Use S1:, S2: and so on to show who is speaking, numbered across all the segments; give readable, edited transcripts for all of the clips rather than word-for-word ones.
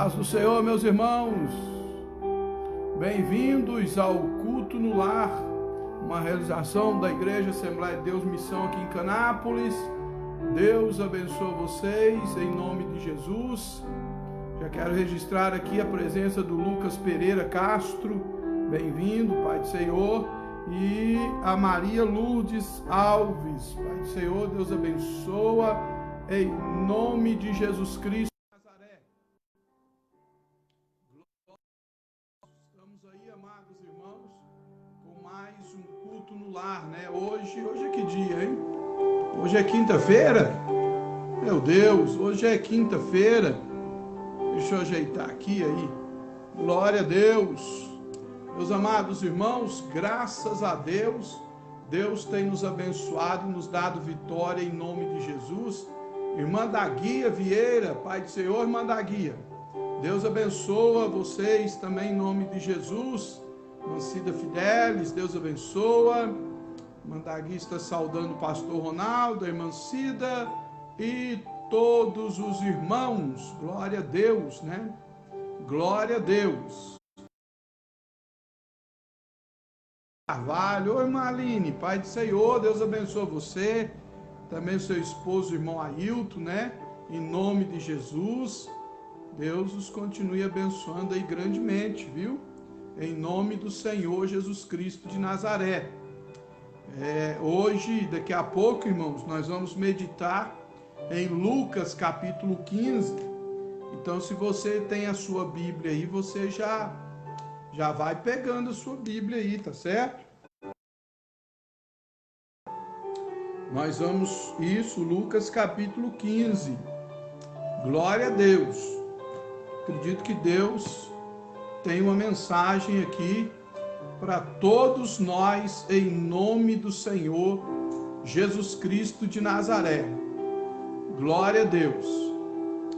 S1: Paz do Senhor, meus irmãos. Bem-vindos ao Culto no Lar, uma realização da Igreja Assembleia de Deus Missão aqui em Canápolis. Deus abençoe vocês em nome de Jesus. Já quero registrar aqui a presença do Lucas Pereira Castro. Bem-vindo, Pai do Senhor. E a Maria Lourdes Alves. Pai do Senhor, Deus abençoa em nome de Jesus Cristo. No lar, né? Hoje é que dia, hein? Hoje é quinta-feira? Meu Deus, hoje é quinta-feira. Deixa eu ajeitar aqui aí. Glória a Deus. Meus amados irmãos, graças a Deus, Deus tem nos abençoado e nos dado vitória em nome de Jesus. Irmã da Guia Vieira, Pai do Senhor, irmã da Guia. Deus abençoa vocês também em nome de Jesus. Mancida Fidelis, Deus abençoa. Mandagui está saudando o pastor Ronaldo, a irmã Cida e todos os irmãos. Glória a Deus, né? Glória a Deus. Carvalho, oi irmã Aline, Pai do Senhor, Deus abençoe você. Também o seu esposo, irmão Ailton, né? Em nome de Jesus. Deus os continue abençoando aí grandemente, viu? Em nome do Senhor Jesus Cristo de Nazaré. Hoje, daqui a pouco, irmãos, nós vamos meditar em Lucas capítulo 15. Então, se você tem a sua Bíblia aí, você já vai pegando a sua Bíblia aí, tá certo? Nós vamos, Lucas capítulo 15. Glória a Deus. Acredito que Deus tem uma mensagem aqui para todos nós em nome do Senhor Jesus Cristo de Nazaré. Glória a Deus.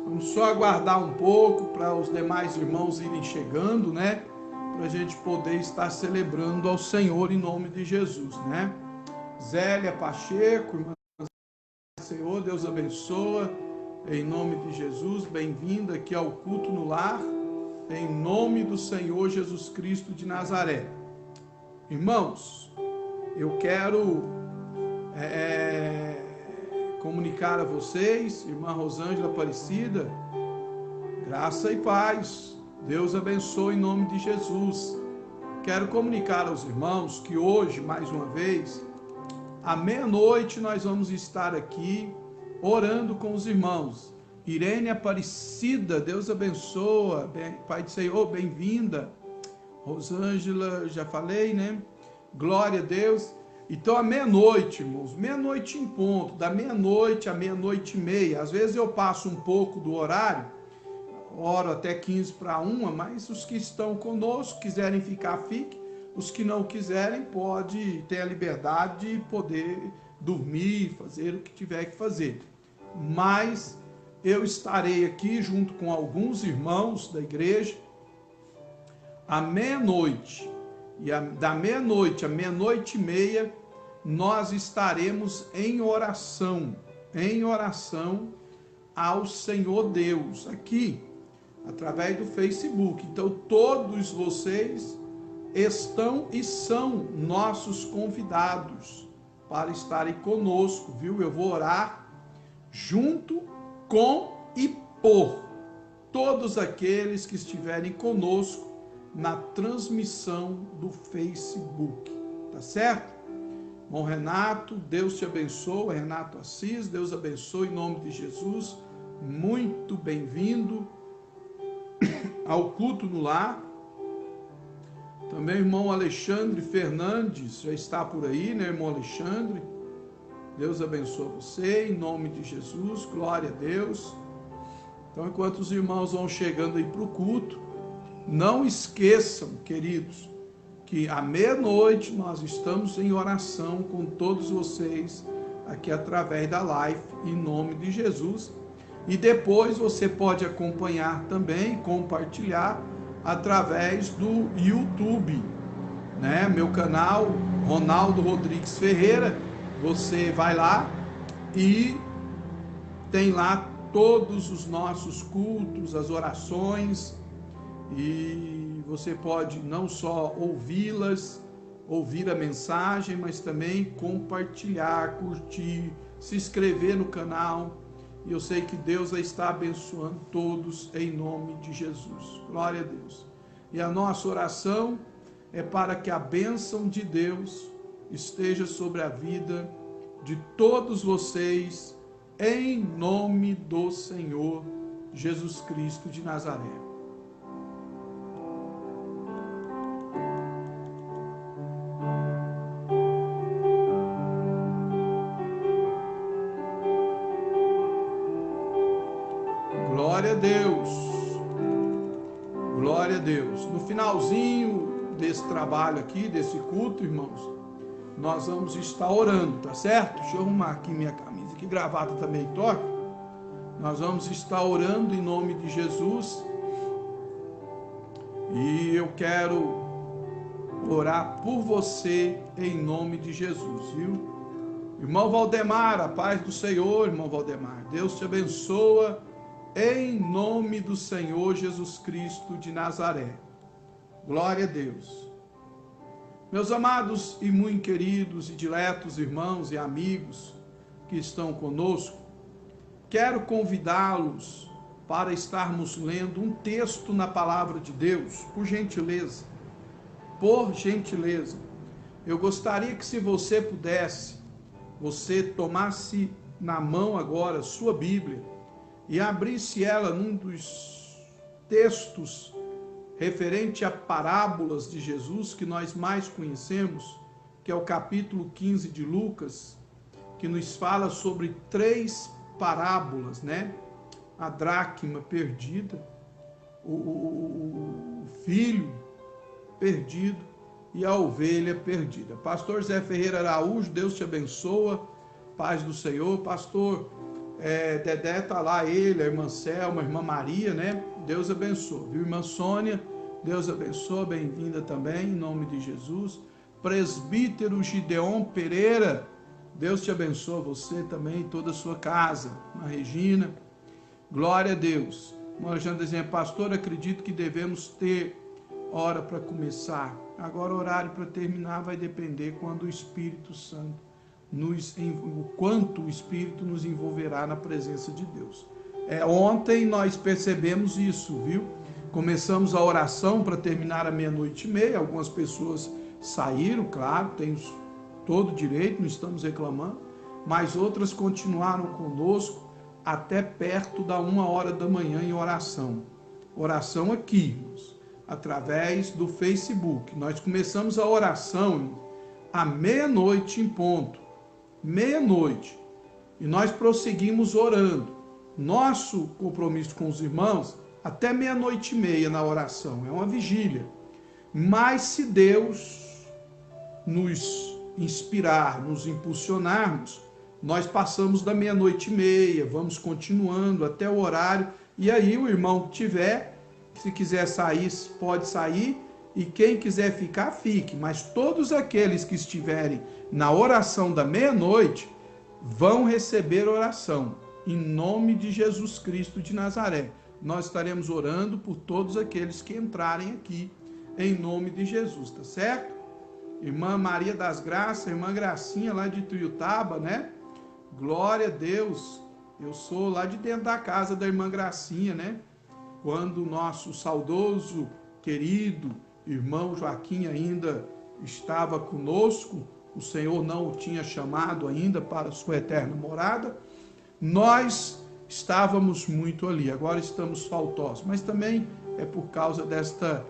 S1: Vamos só aguardar um pouco para os demais irmãos irem chegando, né? Para a gente poder estar celebrando ao Senhor em nome de Jesus, né? Zélia Pacheco, irmã do Senhor, Deus abençoa em nome de Jesus. Bem-vinda aqui ao Culto no Lar. Em nome do Senhor Jesus Cristo de Nazaré. Irmãos, eu quero comunicar a vocês, irmã Rosângela Aparecida, graça e paz. Deus abençoe em nome de Jesus. Quero comunicar aos irmãos que hoje, mais uma vez, à meia-noite, nós vamos estar aqui orando com os irmãos. Irene Aparecida, Deus abençoa, Pai do Senhor, bem-vinda. Rosângela, já falei, né? Glória a Deus. Então, à meia-noite, irmãos, meia-noite em ponto, da meia-noite à meia-noite e meia. Às vezes eu passo um pouco do horário, oro até 15 para 1, mas os que estão conosco, quiserem ficar, fiquem. Os que não quiserem, pode ter a liberdade de poder dormir, fazer o que tiver que fazer. Mas eu estarei aqui junto com alguns irmãos da igreja à meia-noite. E da meia-noite à meia-noite e meia, nós estaremos em oração ao Senhor Deus, aqui, através do Facebook. Então, todos vocês estão e são nossos convidados para estarem conosco, viu? Eu vou orar junto com e por todos aqueles que estiverem conosco na transmissão do Facebook, tá certo? Bom, Renato, Deus te abençoe, Renato Assis, Deus abençoe em nome de Jesus, muito bem-vindo ao Culto no Lar. Também o irmão Alexandre Fernandes já está por aí, né, irmão Alexandre? Deus abençoe você, em nome de Jesus, glória a Deus. Então, enquanto os irmãos vão chegando aí para o culto, não esqueçam, queridos, que à meia-noite nós estamos em oração com todos vocês, aqui através da live, em nome de Jesus. E depois você pode acompanhar também, compartilhar, através do YouTube, né? Meu canal, Ronaldo Rodrigues Ferreira. Você vai lá e tem lá todos os nossos cultos, as orações, e você pode não só ouvi-las, ouvir a mensagem, mas também compartilhar, curtir, se inscrever no canal. E eu sei que Deus está abençoando todos em nome de Jesus. Glória a Deus. E a nossa oração é para que a bênção de Deus esteja sobre a vida de todos vocês, em nome do Senhor Jesus Cristo de Nazaré. Glória a Deus. Glória a Deus. No finalzinho desse trabalho aqui, desse culto, irmãos, nós vamos estar orando, tá certo? Deixa eu arrumar aqui minha camisa, que gravata também toca. Nós vamos estar orando em nome de Jesus. E eu quero orar por você em nome de Jesus, viu? Irmão Valdemar, a paz do Senhor, irmão Valdemar. Deus te abençoa em nome do Senhor Jesus Cristo de Nazaré. Glória a Deus. Meus amados e muito queridos e diletos irmãos e amigos que estão conosco, quero convidá-los para estarmos lendo um texto na palavra de Deus, por gentileza. Por gentileza. Eu gostaria que, se você pudesse, você tomasse na mão agora sua Bíblia e abrisse ela num dos textos referente a parábolas de Jesus que nós mais conhecemos, que é o capítulo 15 de Lucas, que nos fala sobre 3 parábolas, né? A dracma perdida, o filho perdido e a ovelha perdida. Pastor Zé Ferreira Araújo, Deus te abençoa, paz do Senhor. Pastor Dedé tá lá, ele, a irmã Selma, a irmã Maria, né? Deus abençoa, viu? Irmã Sônia, Deus abençoa, bem-vinda também, em nome de Jesus. Presbítero Gideon Pereira, Deus te abençoa, você também, toda a sua casa. Irmã Regina, glória a Deus. Irmã Alexandre dizendo, pastor, acredito que devemos ter hora para começar. Agora o horário para terminar vai depender quando o Espírito Santo o quanto o Espírito nos envolverá na presença de Deus. Ontem nós percebemos isso, viu? Começamos a oração para terminar à 00:30, algumas pessoas saíram, claro, tem todo direito, não estamos reclamando, mas outras continuaram conosco até perto da 1h da manhã em oração. Oração aqui, irmãos, através do Facebook. Nós começamos a oração à 00:00 em ponto. 00:00, e nós prosseguimos orando. Nosso compromisso com os irmãos, até 00:30 na oração, é uma vigília. Mas se Deus nos inspirar, nos impulsionarmos, nós passamos da 00:30, vamos continuando até o horário, e aí o irmão que tiver, se quiser sair, pode sair, e quem quiser ficar, fique. Mas todos aqueles que estiverem na oração da 00:00 vão receber oração, em nome de Jesus Cristo de Nazaré. Nós estaremos orando por todos aqueles que entrarem aqui, em nome de Jesus, tá certo? Irmã Maria das Graças, irmã Gracinha lá de Tuiutaba, né? Glória a Deus. Eu sou lá de dentro da casa da irmã Gracinha, né? Quando o nosso saudoso, querido irmão Joaquim ainda estava conosco, o Senhor não o tinha chamado ainda para sua eterna morada, nós estávamos muito ali, agora estamos faltosos, mas também é por causa desta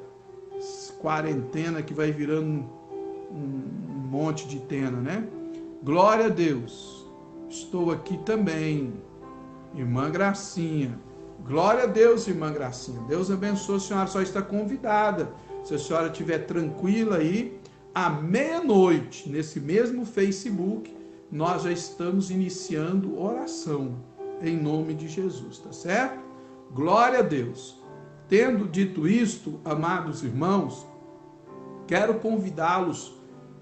S1: quarentena que vai virando um monte de tena, né? Glória a Deus. Estou aqui também, irmã Gracinha. Glória a Deus, irmã Gracinha. Deus abençoe a senhora, só está convidada. Se a senhora estiver tranquila aí, à 00:00, nesse mesmo Facebook, nós já estamos iniciando oração, em nome de Jesus, tá certo? Glória a Deus. Tendo dito isto, amados irmãos, quero convidá-los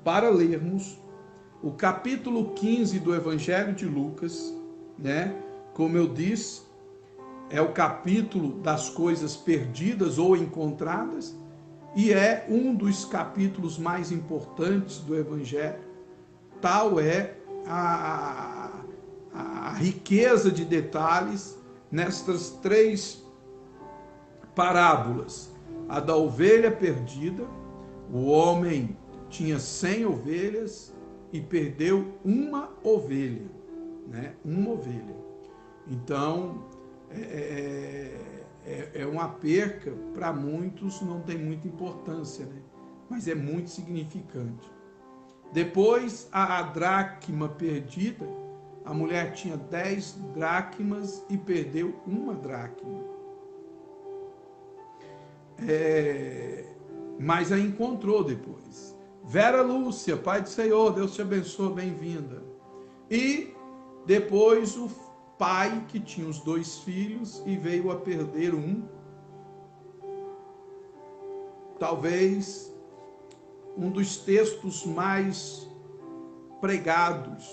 S1: para lermos o capítulo 15 do Evangelho de Lucas, né? Como eu disse, é o capítulo das coisas perdidas ou encontradas, e é um dos capítulos mais importantes do Evangelho. Tal é a riqueza de detalhes nestas 3 parábolas. A da ovelha perdida, o homem tinha 100 ovelhas e perdeu uma ovelha, né? Uma ovelha. Então, é uma perca, para muitos não tem muita importância, né? Mas é muito significante. Depois, a dracma perdida, a mulher tinha 10 dracmas e perdeu uma dracma. Mas a encontrou depois. Vera Lúcia, Pai do Senhor, Deus te abençoe, bem-vinda. E depois o pai que tinha os 2 filhos e veio a perder um. Talvez um dos textos mais pregados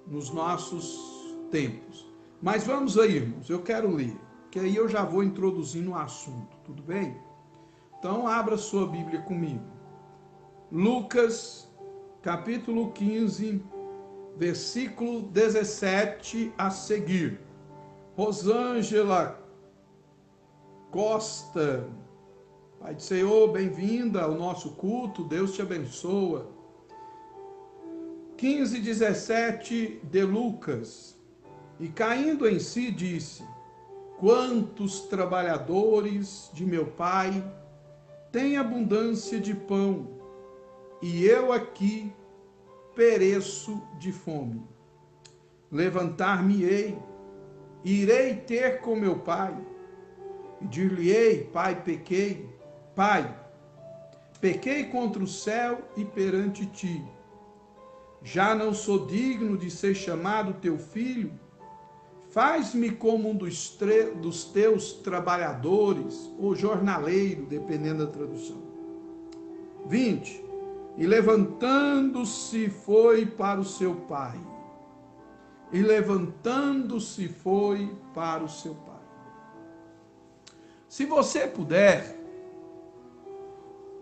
S1: nos nossos tempos. Mas vamos aí, irmãos, eu quero ler, que aí eu já vou introduzindo o assunto, tudo bem? Então, abra sua Bíblia comigo. Lucas, capítulo 15, versículo 17 a seguir. Rosângela Costa, Pai do Senhor, bem-vinda ao nosso culto, Deus te abençoa. 15, 17 de Lucas. E caindo em si, disse: quantos trabalhadores de meu pai têm abundância de pão, e eu aqui pereço de fome. Levantar-me-ei, irei ter com meu pai, e dir-lhe-ei: pai, pequei contra o céu e perante ti. Já não sou digno de ser chamado teu filho. Faz-me como um dos teus trabalhadores, ou jornaleiro, dependendo da tradução. 20. E levantando-se foi para o seu pai. E levantando-se foi para o seu pai. Se você puder,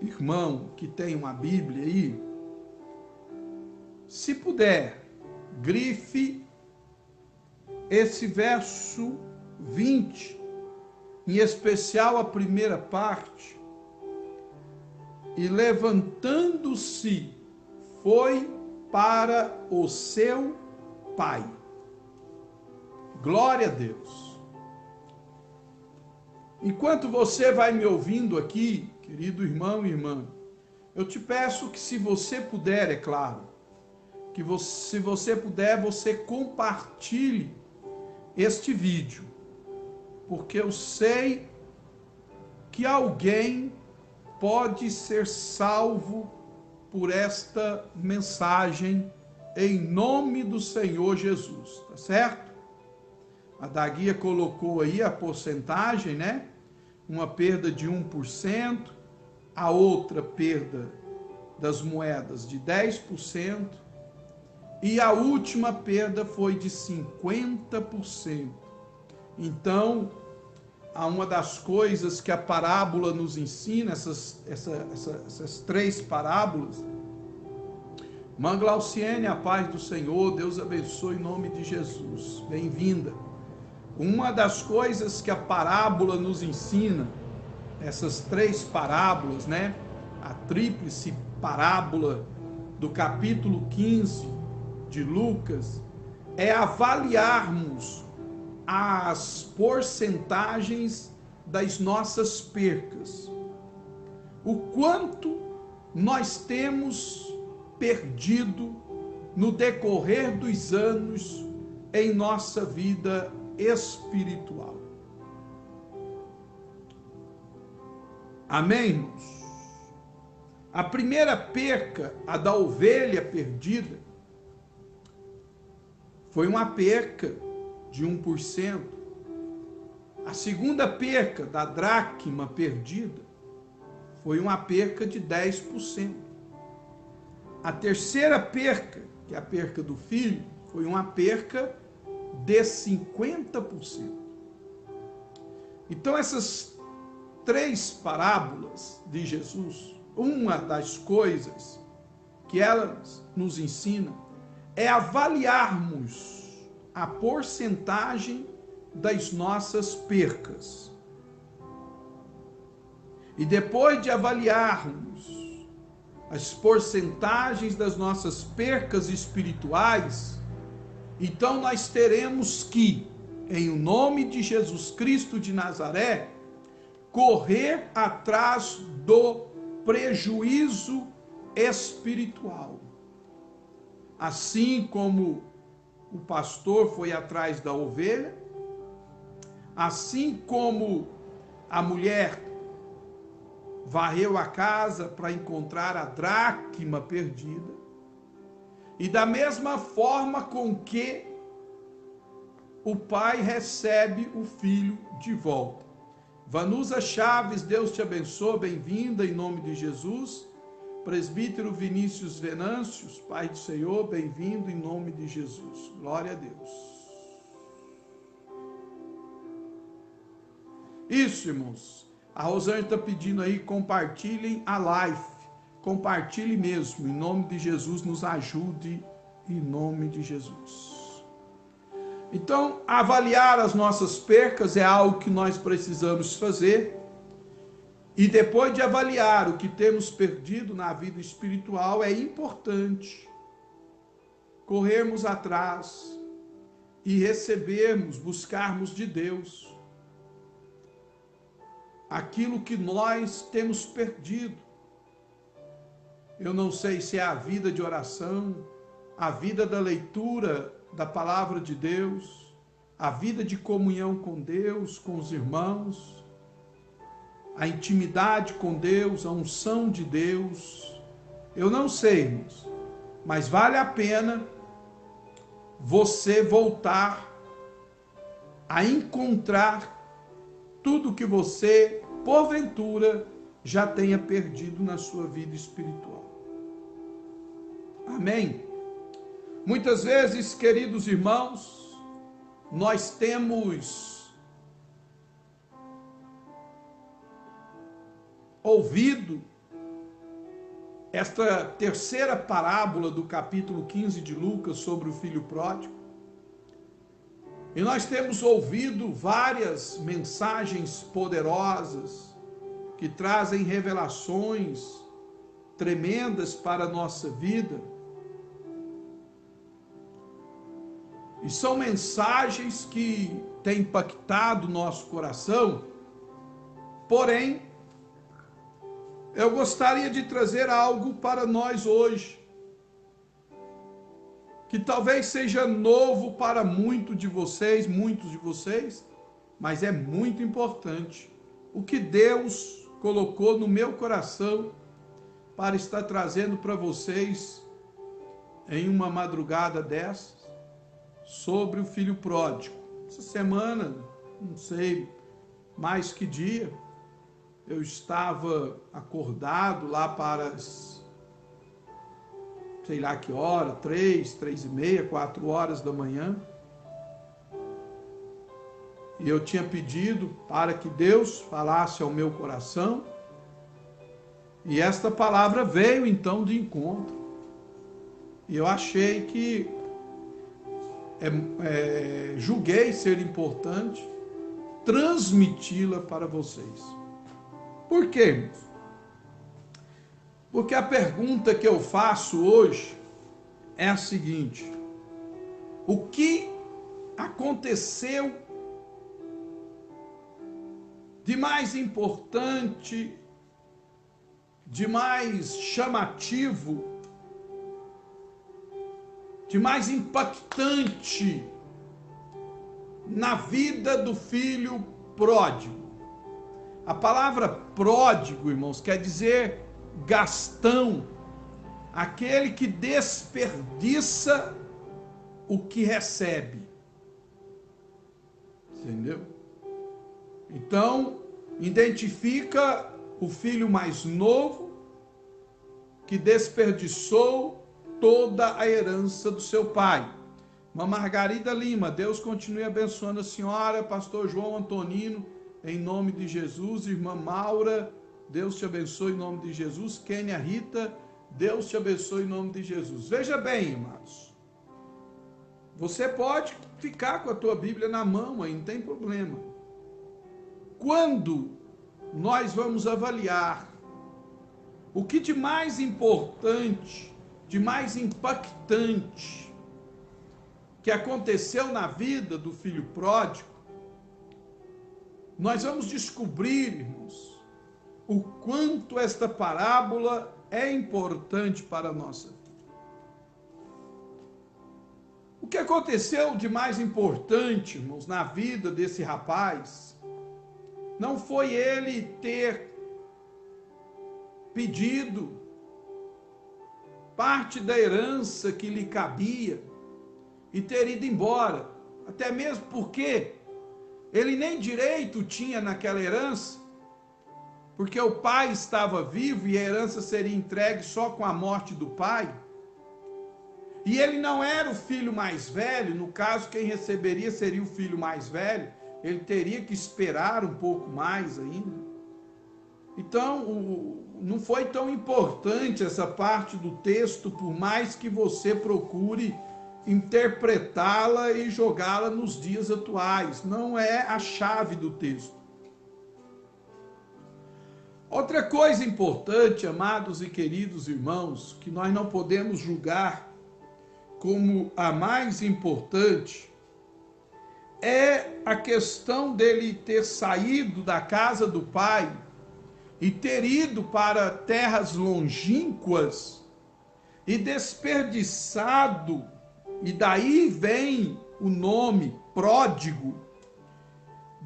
S1: irmão que tem uma Bíblia aí, se puder, grife esse verso 20, em especial a primeira parte. E levantando-se foi para o seu pai. Glória a Deus. Enquanto você vai me ouvindo aqui, querido irmão e irmã, eu te peço que, se você puder, é claro, que se você puder, você compartilhe este vídeo, porque eu sei que alguém pode ser salvo por esta mensagem, em nome do Senhor Jesus, tá certo? A Daguia colocou aí a porcentagem, né? Uma perda de 1%, a outra perda das moedas de 10%, e a última perda foi de 50%. Então, uma das coisas que a parábola nos ensina, essas 3 parábolas, Irmã Glauciene, a paz do Senhor, Deus abençoe em nome de Jesus, bem-vinda. Uma das coisas que a parábola nos ensina, essas 3 parábolas, né? A tríplice parábola do capítulo 15 de Lucas, é avaliarmos as porcentagens das nossas percas. O quanto nós temos perdido no decorrer dos anos em nossa vida espiritual. Amém, irmãos? A primeira perca, a da ovelha perdida, foi uma perca de 1%. A segunda perca, da dracma perdida, foi uma perca de 10%. A terceira perca, que é a perca do filho, foi uma perca de 50%. Então, essas 3 parábolas de Jesus, uma das coisas que elas nos ensinam é avaliarmos a porcentagem das nossas percas. E depois de avaliarmos as porcentagens das nossas percas espirituais, então nós teremos que, em nome de Jesus Cristo de Nazaré, correr atrás do prejuízo espiritual. Assim como o pastor foi atrás da ovelha, assim como a mulher varreu a casa para encontrar a dracma perdida, e da mesma forma com que o pai recebe o filho de volta. Vanusa Chaves, Deus te abençoe, bem-vinda em nome de Jesus. Presbítero Vinícius Venâncios, Pai do Senhor, bem-vindo em nome de Jesus. Glória a Deus. Isso, irmãos. A Rosângela está pedindo aí, compartilhem a live. Compartilhe mesmo, em nome de Jesus, nos ajude, em nome de Jesus. Então, avaliar as nossas percas é algo que nós precisamos fazer. E depois de avaliar o que temos perdido na vida espiritual, é importante corrermos atrás e recebermos, buscarmos de Deus aquilo que nós temos perdido. Eu não sei se é a vida de oração, a vida da leitura da palavra de Deus, a vida de comunhão com Deus, com os irmãos, a intimidade com Deus, a unção de Deus. Eu não sei, irmãos, mas vale a pena você voltar a encontrar tudo que você, porventura, já tenha perdido na sua vida espiritual. Amém? Muitas vezes, queridos irmãos, nós temos ouvido esta terceira parábola do capítulo 15 de Lucas sobre o filho pródigo. E nós temos ouvido várias mensagens poderosas que trazem revelações tremendas para a nossa vida. E são mensagens que têm impactado o nosso coração. Porém, eu gostaria de trazer algo para nós hoje, que talvez seja novo para muitos de vocês, mas é muito importante. O que Deus colocou no meu coração para estar trazendo para vocês em uma madrugada dessas, sobre o filho pródigo. Essa semana, não sei mais que dia, eu estava acordado lá para sei lá que hora, 3:30, 4 horas da manhã. E eu tinha pedido para que Deus falasse ao meu coração. E esta palavra veio então de encontro. E eu achei que, julguei ser importante transmiti-la para vocês. Por quê? Porque a pergunta que eu faço hoje é a seguinte: o que aconteceu de mais importante, de mais chamativo, de mais impactante na vida do filho pródigo? A palavra pródigo, irmãos, quer dizer gastão, aquele que desperdiça o que recebe. Entendeu? Então, identifica o filho mais novo que desperdiçou toda a herança do seu pai. Irmã Margarida Lima, Deus continue abençoando a senhora. Pastor João Antonino, em nome de Jesus. Irmã Maura, Deus te abençoe em nome de Jesus. Kênia Rita, Deus te abençoe em nome de Jesus. Veja bem, irmãos, você pode ficar com a tua Bíblia na mão aí, não tem problema. Quando nós vamos avaliar o que de mais importante, de mais impactante que aconteceu na vida do filho pródigo, nós vamos descobrir, irmãos, o quanto esta parábola é importante para a nossa vida. O que aconteceu de mais importante, irmãos, na vida desse rapaz, não foi ele ter pedido parte da herança que lhe cabia e ter ido embora, até mesmo porque ele nem direito tinha naquela herança, porque o pai estava vivo e a herança seria entregue só com a morte do pai. E ele não era o filho mais velho, no caso quem receberia seria o filho mais velho, ele teria que esperar um pouco mais ainda. Então, não foi tão importante essa parte do texto, por mais que você procure interpretá-la e jogá-la nos dias atuais. Não é a chave do texto. Outra coisa importante, amados e queridos irmãos, que nós não podemos julgar como a mais importante, é a questão dele ter saído da casa do pai e ter ido para terras longínquas e desperdiçado, e daí vem o nome pródigo,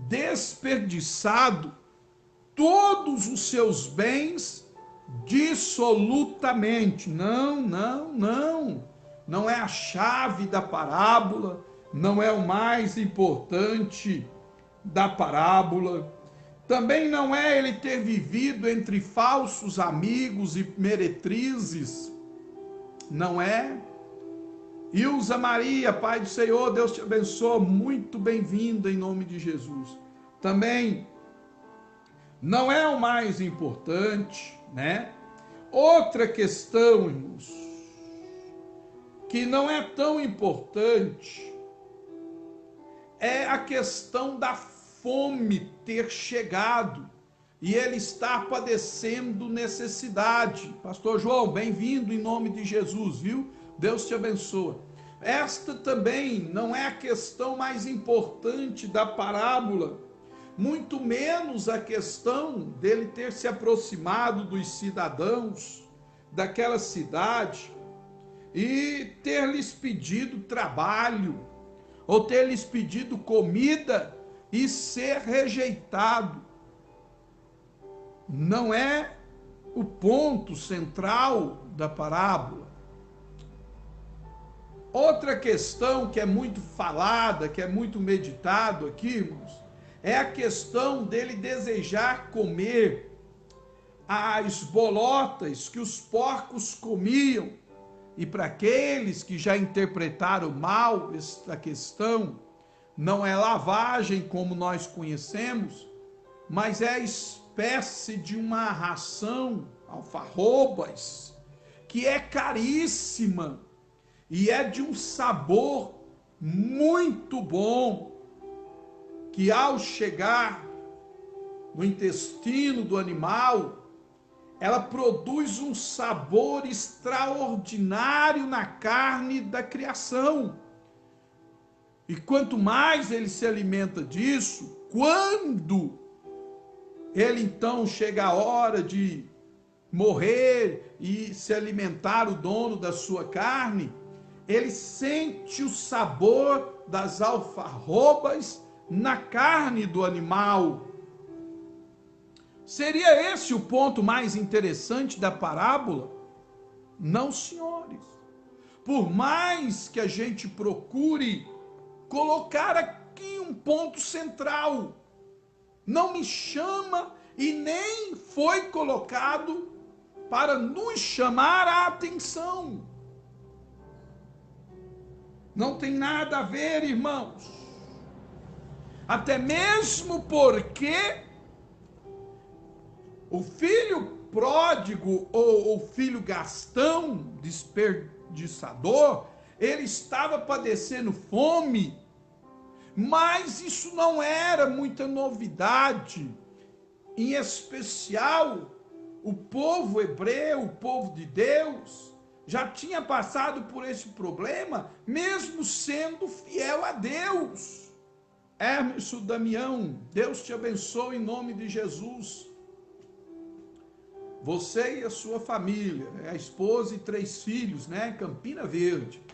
S1: desperdiçado todos os seus bens dissolutamente. Não é a chave da parábola, não é o mais importante da parábola. Também não é ele ter vivido entre falsos amigos e meretrizes, não é. Ilza Maria, Pai do Senhor, Deus te abençoe, muito bem-vinda em nome de Jesus. Também não é o mais importante, né? Outra questão, irmãos, que não é tão importante, é a questão da fome ter chegado e ele está padecendo necessidade. Pastor João, bem-vindo em nome de Jesus, viu? Deus te abençoe. Esta também não é a questão mais importante da parábola, muito menos a questão dele ter se aproximado dos cidadãos daquela cidade e ter lhes pedido trabalho, ou ter lhes pedido comida e ser rejeitado. Não é o ponto central da parábola. Outra questão que é muito falada, que é muito meditado aqui, irmãos, é a questão dele desejar comer as bolotas que os porcos comiam. E para aqueles que já interpretaram mal esta questão, não é lavagem como nós conhecemos, mas é a espécie de uma ração, alfarrobas, que é caríssima e é de um sabor muito bom, que ao chegar no intestino do animal, ela produz um sabor extraordinário na carne da criação. E quanto mais ele se alimenta disso, quando ele então chega a hora de morrer e se alimentar o dono da sua carne, ele sente o sabor das alfarrobas na carne do animal. Seria esse o ponto mais interessante da parábola? Não, senhores. Por mais que a gente procure colocar aqui um ponto central, não me chama e nem foi colocado para nos chamar a atenção. Não tem nada a ver, irmãos. Até mesmo porque o filho pródigo ou o filho gastão, desperdiçador, ele estava padecendo fome, mas isso não era muita novidade. Em especial, o povo hebreu, o povo de Deus, já tinha passado por esse problema, mesmo sendo fiel a Deus. Hermes Damião, Deus te abençoe em nome de Jesus. Você e a sua família, a esposa e 3 filhos, né? Campina Verde.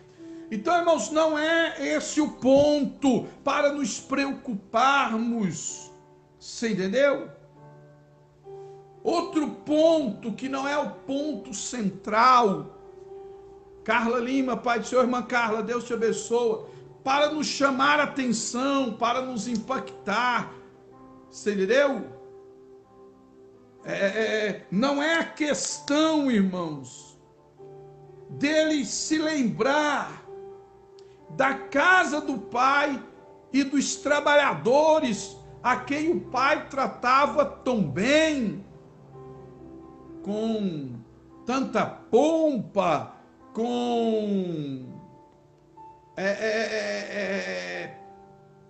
S1: Então, irmãos, não é esse o ponto para nos preocuparmos. Você entendeu? Outro ponto que não é o ponto central. Carla Lima, Pai do Senhor, irmã Carla, Deus te abençoe. Para nos chamar a atenção, para nos impactar. Você entendeu? Não é a questão, irmãos, dele se lembrar da casa do pai e dos trabalhadores a quem o pai tratava tão bem, com tanta pompa, com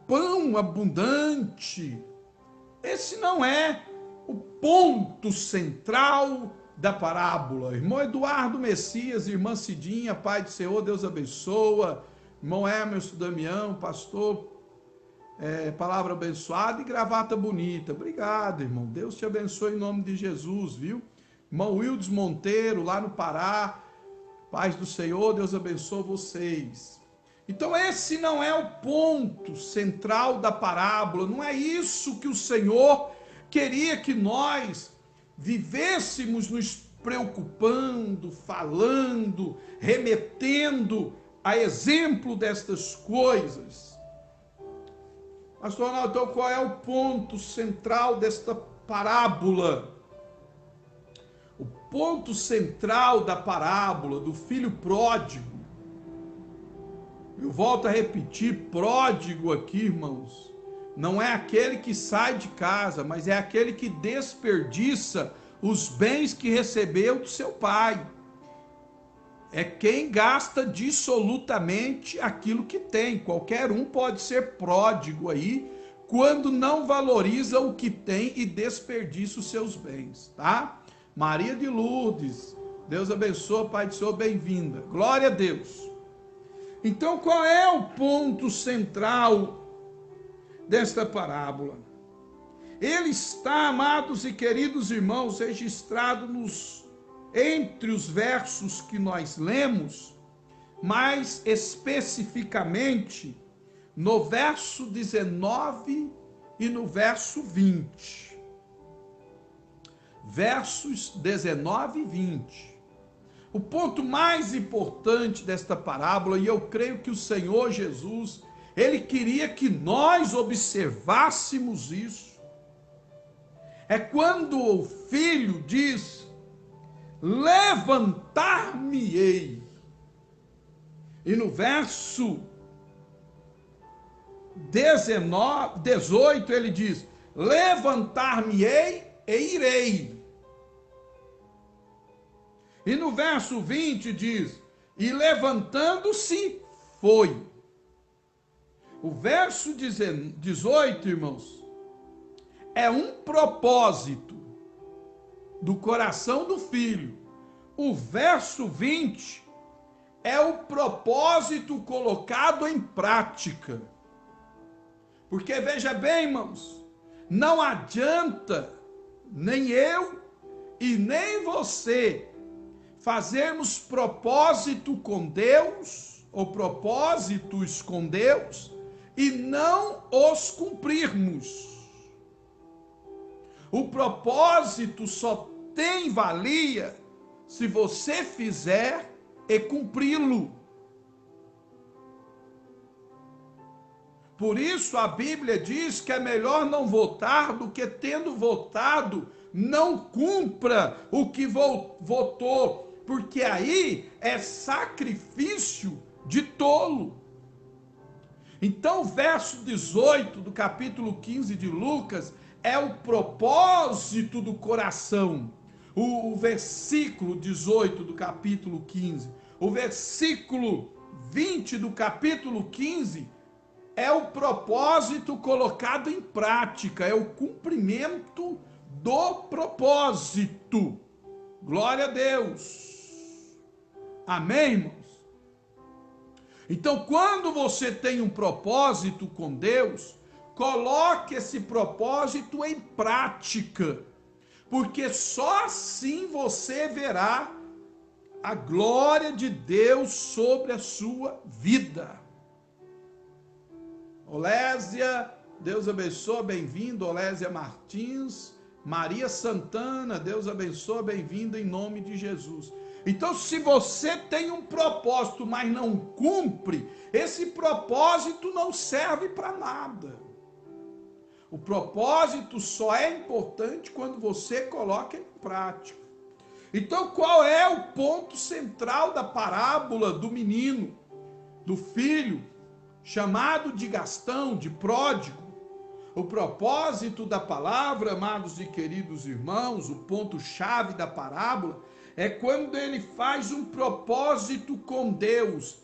S1: pão abundante. Esse não é o ponto central da parábola. Irmão Eduardo Messias, irmã Cidinha, Pai do Senhor, Deus abençoa. Irmão Hermes Damião, pastor, palavra abençoada e gravata bonita. Obrigado, irmão. Deus te abençoe em nome de Jesus, viu? Irmão Wildes Monteiro, lá no Pará. Paz do Senhor, Deus abençoe vocês. Então esse não é o ponto central da parábola, não é isso que o Senhor queria que nós vivêssemos nos preocupando, falando, remetendo a exemplo destas coisas. Pastor Ronaldo, então qual é o ponto central desta parábola? O ponto central da parábola do filho pródigo, eu volto a repetir, pródigo aqui, irmãos, não é aquele que sai de casa, mas é aquele que desperdiça os bens que recebeu do seu pai. É quem gasta dissolutamente aquilo que tem. Qualquer um pode ser pródigo aí, quando não valoriza o que tem e desperdiça os seus bens, tá? Maria de Lourdes, Deus abençoe, Pai do Senhor, bem-vinda. Glória a Deus. Então, qual é o ponto central desta parábola? Ele está, amados e queridos irmãos, registrado entre os versos que nós lemos, mais especificamente no verso 19 e no verso 20. Versos 19 e 20. O ponto mais importante desta parábola, e eu creio que o Senhor Jesus, ele queria que nós observássemos isso, é quando o filho diz: levantar-me-ei. E no verso 18 ele diz: levantar-me-ei e irei. E no verso 20 diz: e levantando-se, foi. O verso 18, irmãos, é um propósito do coração do filho. O verso 20 é o propósito colocado em prática. Porque veja bem, irmãos, não adianta nem eu e nem você fazermos propósito com Deus, ou propósitos com Deus, e não os cumprirmos. O propósito só tem valia se você fizer e cumpri-lo. Por isso a Bíblia diz que é melhor não votar do que, tendo votado, não cumpra o que votou, porque aí é sacrifício de tolo. Então, o verso 18 do capítulo 15 de Lucas é o propósito do coração. O versículo 18 do capítulo 15, o versículo 20 do capítulo 15 é o propósito colocado em prática, é o cumprimento do propósito. Glória a Deus. Amém, irmãos? Então, quando você tem um propósito com Deus, coloque esse propósito em prática, porque só assim você verá a glória de Deus sobre a sua vida. Olésia, Deus abençoe, bem-vindo. Olésia Martins, Maria Santana, Deus abençoe, bem-vindo em nome de Jesus. Então, se você tem um propósito, mas não cumpre, esse propósito não serve para nada. O propósito só é importante quando você coloca em prática. Então, qual é o ponto central da parábola do menino, do filho, chamado de Gastão, de pródigo? O propósito da palavra, amados e queridos irmãos, o ponto-chave da parábola, é quando ele faz um propósito com Deus.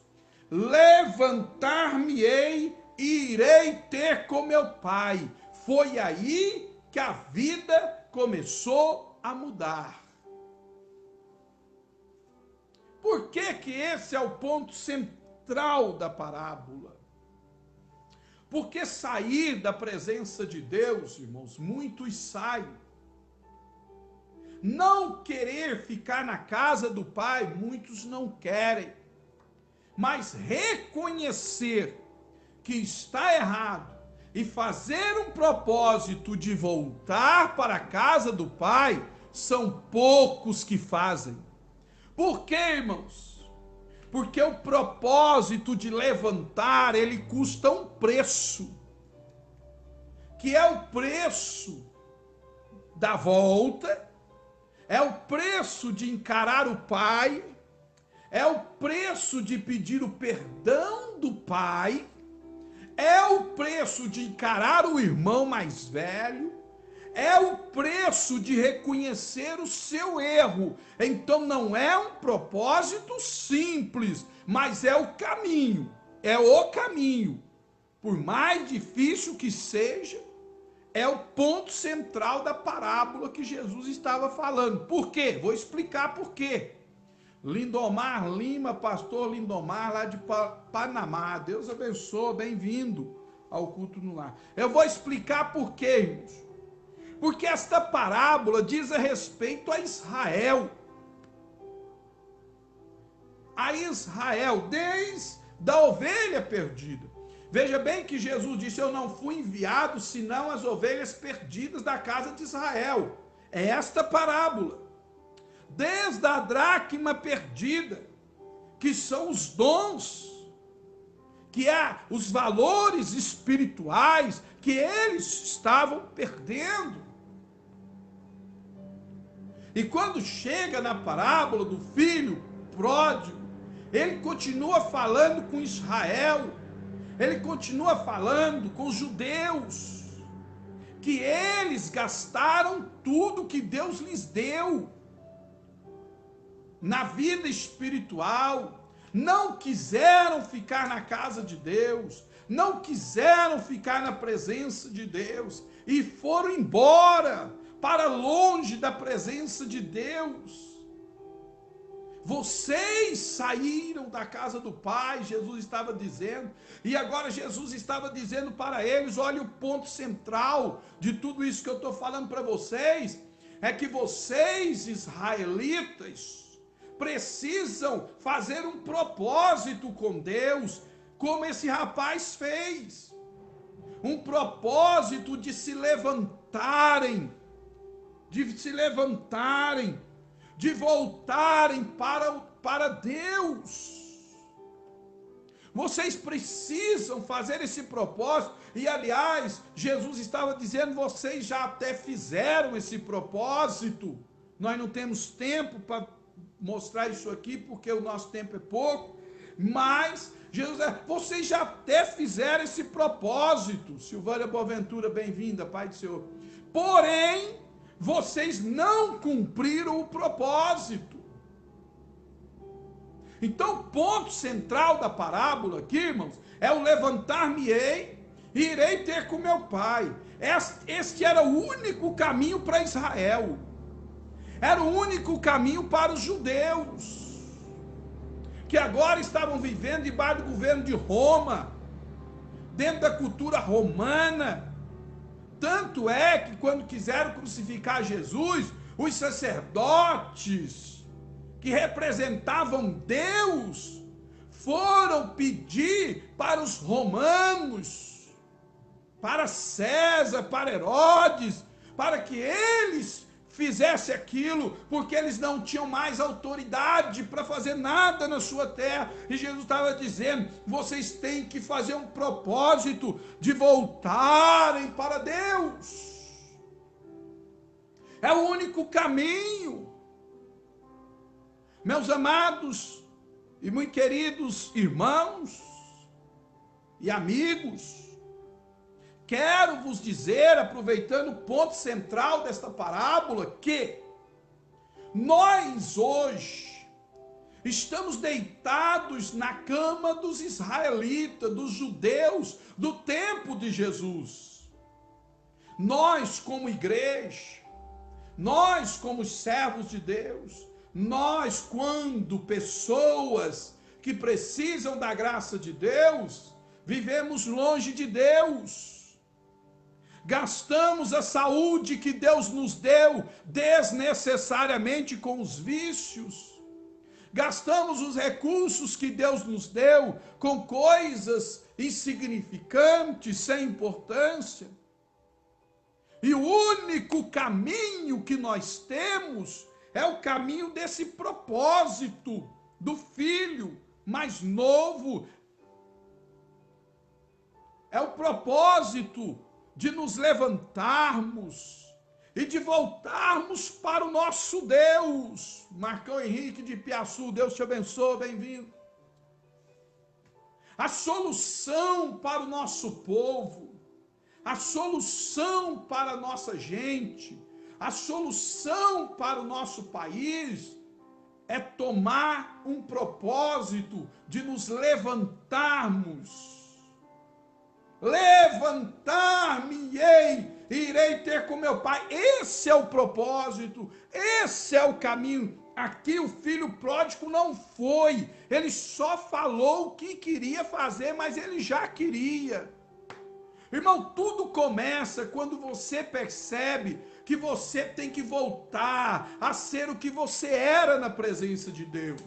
S1: Levantar-me-ei e irei ter com meu pai. Foi aí que a vida começou a mudar. Por que que esse é o ponto central da parábola? Porque sair da presença de Deus, irmãos, muitos saem. Não querer ficar na casa do Pai, muitos não querem. Mas reconhecer que está errado e fazer um propósito de voltar para a casa do Pai, são poucos que fazem. Por quê, irmãos? Porque o propósito de levantar, ele custa um preço, que é o preço da volta, é o preço de encarar o Pai, é o preço de pedir o perdão do Pai, é o preço de encarar o irmão mais velho, é o preço de reconhecer o seu erro. Então não é um propósito simples, mas é o caminho, Por mais difícil que seja, é o ponto central da parábola que Jesus estava falando. Por quê? Vou explicar por quê. Lindomar Lima, pastor Lindomar, lá de Panamá. Deus abençoe, bem-vindo ao culto no lar. Eu vou explicar por quê, irmãos. Porque esta parábola diz a respeito a Israel. A Israel, desde a ovelha perdida. Veja bem que Jesus disse: eu não fui enviado senão as ovelhas perdidas da casa de Israel. É esta parábola. Desde a dracma perdida, que são os dons, que é os valores espirituais que eles estavam perdendo. E quando chega na parábola do filho pródigo, ele continua falando com Israel, ele continua falando com os judeus, que eles gastaram tudo que Deus lhes deu na vida espiritual, não quiseram ficar na casa de Deus, não quiseram ficar na presença de Deus, e foram embora, para longe da presença de Deus. Vocês saíram da casa do Pai, Jesus estava dizendo, e agora Jesus estava dizendo para eles: olha, o ponto central de tudo isso que eu estou falando para vocês, é que vocês, israelitas, precisam fazer um propósito com Deus, como esse rapaz fez. Um propósito de se levantarem, de voltarem para Deus. Vocês precisam fazer esse propósito. E aliás, Jesus estava dizendo: vocês já até fizeram esse propósito. Nós não temos tempo para mostrar isso aqui, porque o nosso tempo é pouco. Mas Jesus, vocês já até fizeram esse propósito. Silvânia Boaventura, bem-vinda, Pai do Senhor. Porém, vocês não cumpriram o propósito. Então, o ponto central da parábola aqui, irmãos, é o levantar-me-ei e irei ter com meu pai. Este era o único caminho para Israel. Era o único caminho para os judeus, que agora estavam vivendo debaixo do governo de Roma, dentro da cultura romana. Tanto é que quando quiseram crucificar Jesus, os sacerdotes, que representavam Deus, foram pedir para os romanos, para César, para Herodes, para que eles fizessem aquilo, porque eles não tinham mais autoridade para fazer nada na sua terra. E Jesus estava dizendo: vocês têm que fazer um propósito de voltarem para Deus. É o único caminho. Meus amados e muito queridos irmãos e amigos, quero vos dizer, aproveitando o ponto central desta parábola, que nós hoje estamos deitados na cama dos israelitas, dos judeus, do tempo de Jesus. Nós, como igreja, nós, como servos de Deus, nós, quando pessoas que precisam da graça de Deus, vivemos longe de Deus, gastamos a saúde que Deus nos deu desnecessariamente com os vícios, gastamos os recursos que Deus nos deu com coisas insignificantes, sem importância, e o único caminho que nós temos é o caminho desse propósito do filho mais novo. É o propósito de nos levantarmos e de voltarmos para o nosso Deus. Marcão Henrique de Piaçu, Deus te abençoe, bem-vindo. A solução para o nosso povo, a solução para a nossa gente, a solução para o nosso país é tomar um propósito de nos levantarmos. Levantar-me-ei e irei ter com meu pai. Esse é o propósito, esse é o caminho. Aqui o filho pródigo não foi, ele só falou o que queria fazer, mas ele já queria. Irmão, tudo começa quando você percebe que você tem que voltar a ser o que você era na presença de Deus.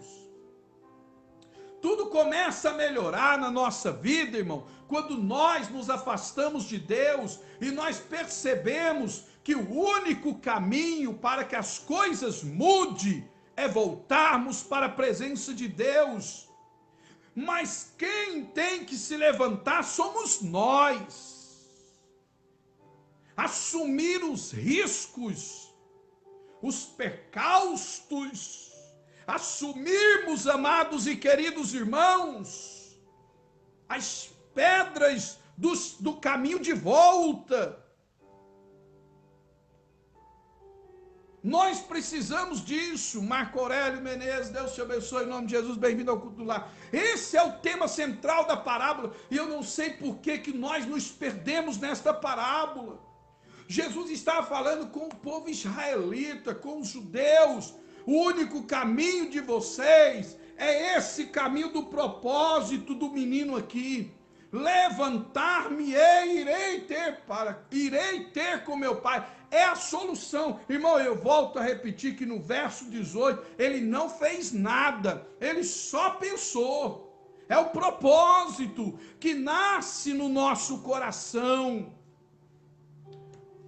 S1: Tudo começa a melhorar na nossa vida, irmão, quando nós nos afastamos de Deus e nós percebemos que o único caminho para que as coisas mudem é voltarmos para a presença de Deus. Mas quem tem que se levantar somos nós. Assumir os riscos, os percalços, assumirmos, amados e queridos irmãos, as pedras do caminho de volta. Nós precisamos disso. Marco Aurélio Menezes, Deus te abençoe, em nome de Jesus, bem-vindo ao culto do lar. Esse é o tema central da parábola, e eu não sei por que nós nos perdemos nesta parábola. Jesus estava falando com o povo israelita, com os judeus. O único caminho de vocês é esse caminho do propósito do menino aqui. Levantar-me-ei, irei ter com meu pai. É a solução. Irmão, eu volto a repetir que no verso 18, ele não fez nada, ele só pensou. É o propósito que nasce no nosso coração.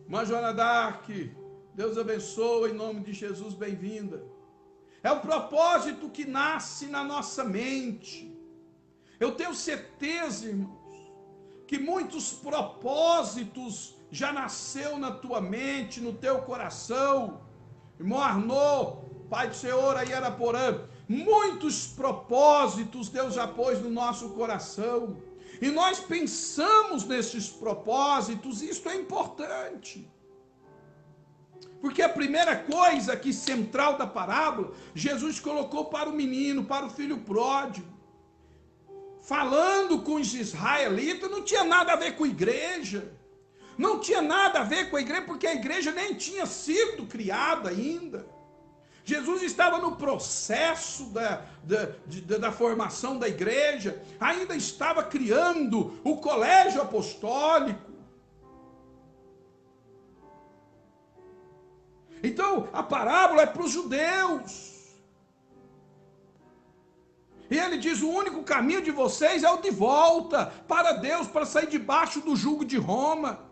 S1: Irmã Joana Dark, Deus abençoe, em nome de Jesus, bem-vinda. É o propósito que nasce na nossa mente. Eu tenho certeza, irmãos, que muitos propósitos já nasceu na tua mente, no teu coração. Irmão Arnaud, Pai do Senhor, aí Araporã, Muitos propósitos Deus já pôs no nosso coração. E nós pensamos nesses propósitos, isso é importante. Porque a primeira coisa aqui central da parábola, Jesus colocou para o menino, para o filho pródigo. Falando com os israelitas, não tinha nada a ver com a igreja. Não tinha nada a ver com a igreja, porque a igreja nem tinha sido criada ainda. Jesus estava no processo da formação da igreja, ainda estava criando o colégio apostólico. Então, a parábola é para os judeus. E ele diz, o único caminho de vocês é o de volta para Deus, para sair debaixo do jugo de Roma.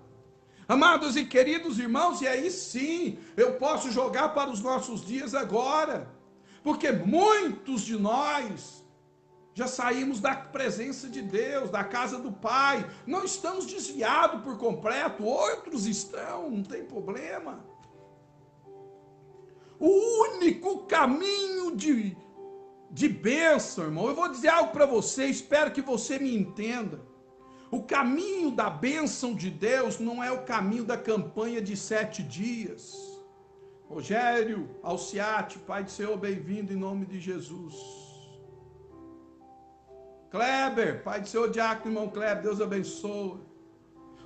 S1: Amados e queridos irmãos, e aí sim, eu posso jogar para os nossos dias agora. Porque muitos de nós já saímos da presença de Deus, da casa do Pai. Não estamos desviados por completo, outros estão, não tem problema. O único caminho de bênção, irmão, eu vou dizer algo para você, espero que você me entenda. O caminho da bênção de Deus não é o caminho da campanha de 7 dias. Rogério, Alciate, Pai do Senhor, bem-vindo em nome de Jesus. Kleber, Pai do Senhor, diácono, irmão Kleber, Deus abençoe.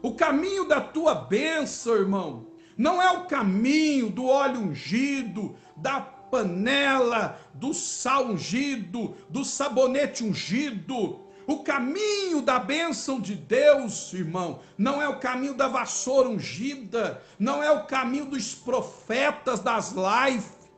S1: O caminho da tua bênção, irmão, não é o caminho do óleo ungido, da panela, do sal ungido, do sabonete ungido. O caminho da bênção de Deus, irmão, não é o caminho da vassoura ungida, não é o caminho dos profetas das lives.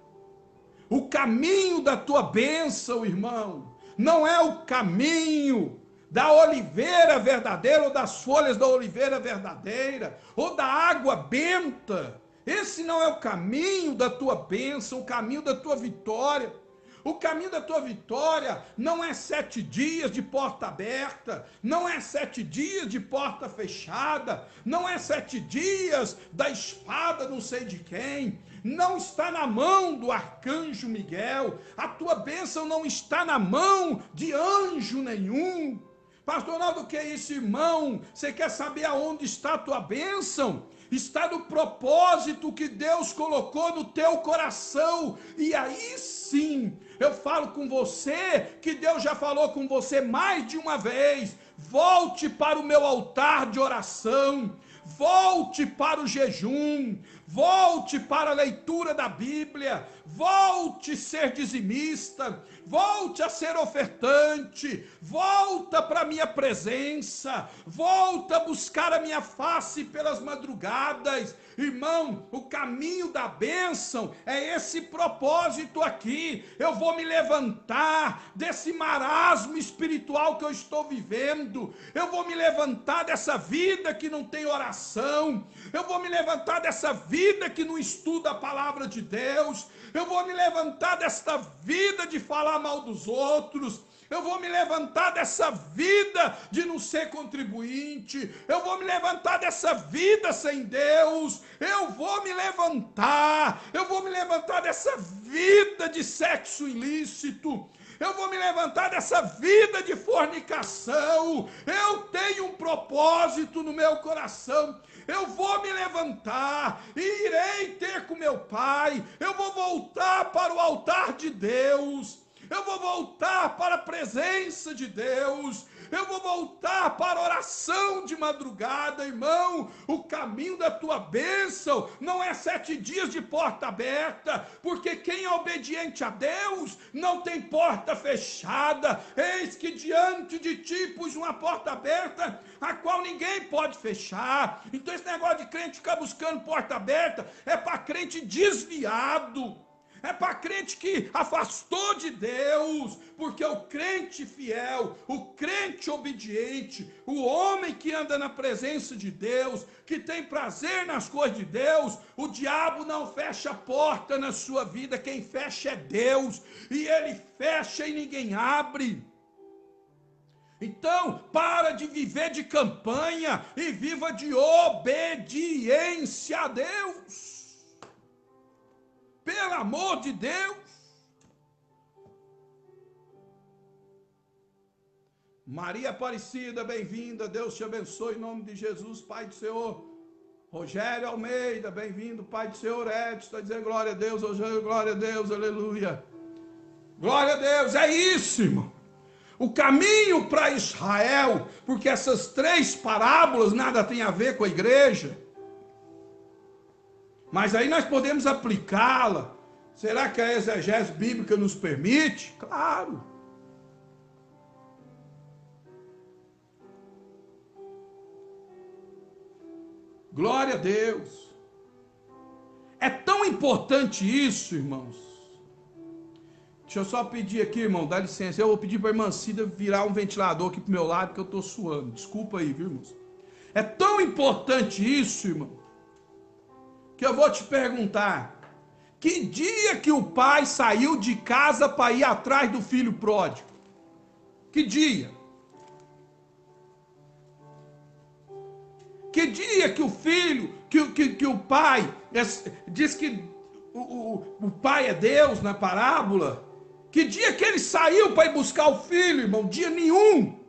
S1: O caminho da tua bênção, irmão, não é o caminho da oliveira verdadeira, ou das folhas da oliveira verdadeira, ou da água benta. Esse não é o caminho da tua bênção, o caminho da tua vitória. O caminho da tua vitória não é 7 dias de porta aberta, não é 7 dias de porta fechada, não é 7 dias da espada não sei de quem, não está na mão do arcanjo Miguel, a tua bênção não está na mão de anjo nenhum. Pastor Ronaldo, o que é isso, irmão? Você quer saber aonde está a tua bênção? Está no propósito que Deus colocou no teu coração. E aí sim, eu falo com você, que Deus já falou com você mais de uma vez. Volte para o meu altar de oração. Volte para o jejum. Volte para a leitura da Bíblia. Volte a ser dizimista. Volte a ser ofertante. Volta para a minha presença. Volta a buscar a minha face pelas madrugadas. Irmão, o caminho da bênção é esse propósito aqui. Eu vou me levantar desse marasmo espiritual que eu estou vivendo. Eu vou me levantar dessa vida que não tem oração. Eu vou me levantar dessa vida que não estuda a palavra de Deus. Eu vou me levantar desta vida de falar mal dos outros. Eu vou me levantar dessa vida de não ser contribuinte. Eu vou me levantar dessa vida sem Deus. Eu vou me levantar. Eu vou me levantar dessa vida de sexo ilícito. Eu vou me levantar dessa vida de fornicação. Eu tenho um propósito no meu coração. Eu vou me levantar e irei ter com meu Pai. Eu vou voltar para o altar de Deus. Eu vou voltar para a presença de Deus. Eu vou voltar para a oração de madrugada, irmão. O caminho da tua bênção não é 7 dias de porta aberta, porque quem é obediente a Deus não tem porta fechada. Eis que diante de ti pus uma porta aberta, a qual ninguém pode fechar. Então esse negócio de crente ficar buscando porta aberta é para crente desviado. É para crente que afastou de Deus, porque o crente fiel, o crente obediente, o homem que anda na presença de Deus, que tem prazer nas coisas de Deus, o diabo não fecha a porta na sua vida, quem fecha é Deus, e ele fecha e ninguém abre. Então, para de viver de campanha e viva de obediência a Deus. Pelo amor de Deus. Maria Aparecida, bem-vinda. Deus te abençoe em nome de Jesus, Pai do Senhor. Rogério Almeida, bem-vindo, Pai do Senhor. Edson está dizendo glória a Deus, Rogério, glória a Deus, aleluia. Glória a Deus, é isso, irmão. O caminho para Israel, porque essas 3 parábolas nada tem a ver com a igreja, mas aí nós podemos aplicá-la. Será que a exegese bíblica nos permite? Claro. Glória a Deus. É tão importante isso, irmãos. Deixa eu só pedir aqui, irmão, dá licença. Eu vou pedir para a irmã Cida virar um ventilador aqui para o meu lado, que eu estou suando. Desculpa aí, viu, irmãos? É tão importante isso, irmão, que eu vou te perguntar. Que dia que o pai saiu de casa para ir atrás do filho pródigo? Que dia? Que dia que o filho, que o pai, diz que o pai é Deus na parábola? Que dia que ele saiu para ir buscar o filho, irmão? Dia nenhum.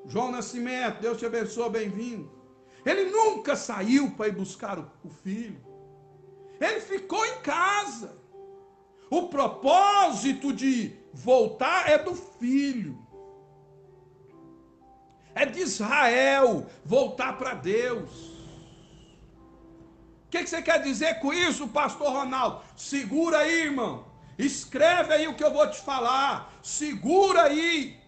S1: João Nascimento, Deus te abençoe, bem-vindo. Ele nunca saiu para ir buscar o filho. Ele ficou em casa. O propósito de voltar é do filho. É de Israel voltar para Deus. O que você quer dizer com isso, pastor Ronaldo? Segura aí, irmão. Escreve aí o que eu vou te falar. Segura aí.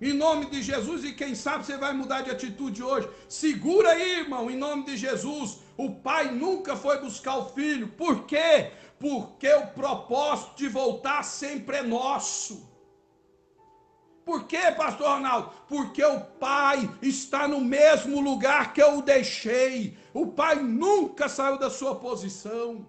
S1: Em nome de Jesus, e quem sabe você vai mudar de atitude hoje. Segura aí, irmão, em nome de Jesus. O pai nunca foi buscar o filho. Por quê? Porque o propósito de voltar sempre é nosso. Por quê, pastor Ronaldo? Porque o pai está no mesmo lugar que eu o deixei. O pai nunca saiu da sua posição.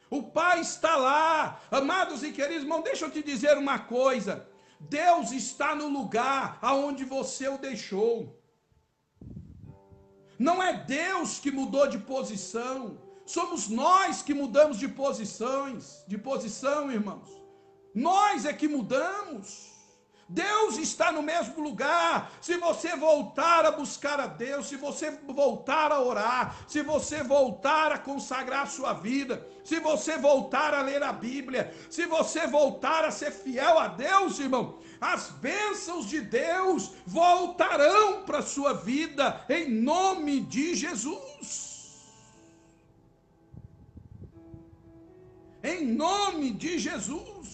S1: O pai está lá. Amados e queridos irmãos, deixa eu te dizer uma coisa. Deus está no lugar aonde você o deixou. Não é Deus que mudou de posição. Somos nós que mudamos de posição, irmãos. Nós é que mudamos. Deus está no mesmo lugar. Se você voltar a buscar a Deus, se você voltar a orar, se você voltar a consagrar a sua vida, se você voltar a ler a Bíblia, se você voltar a ser fiel a Deus, irmão, as bênçãos de Deus voltarão para a sua vida, em nome de Jesus. Em nome de Jesus.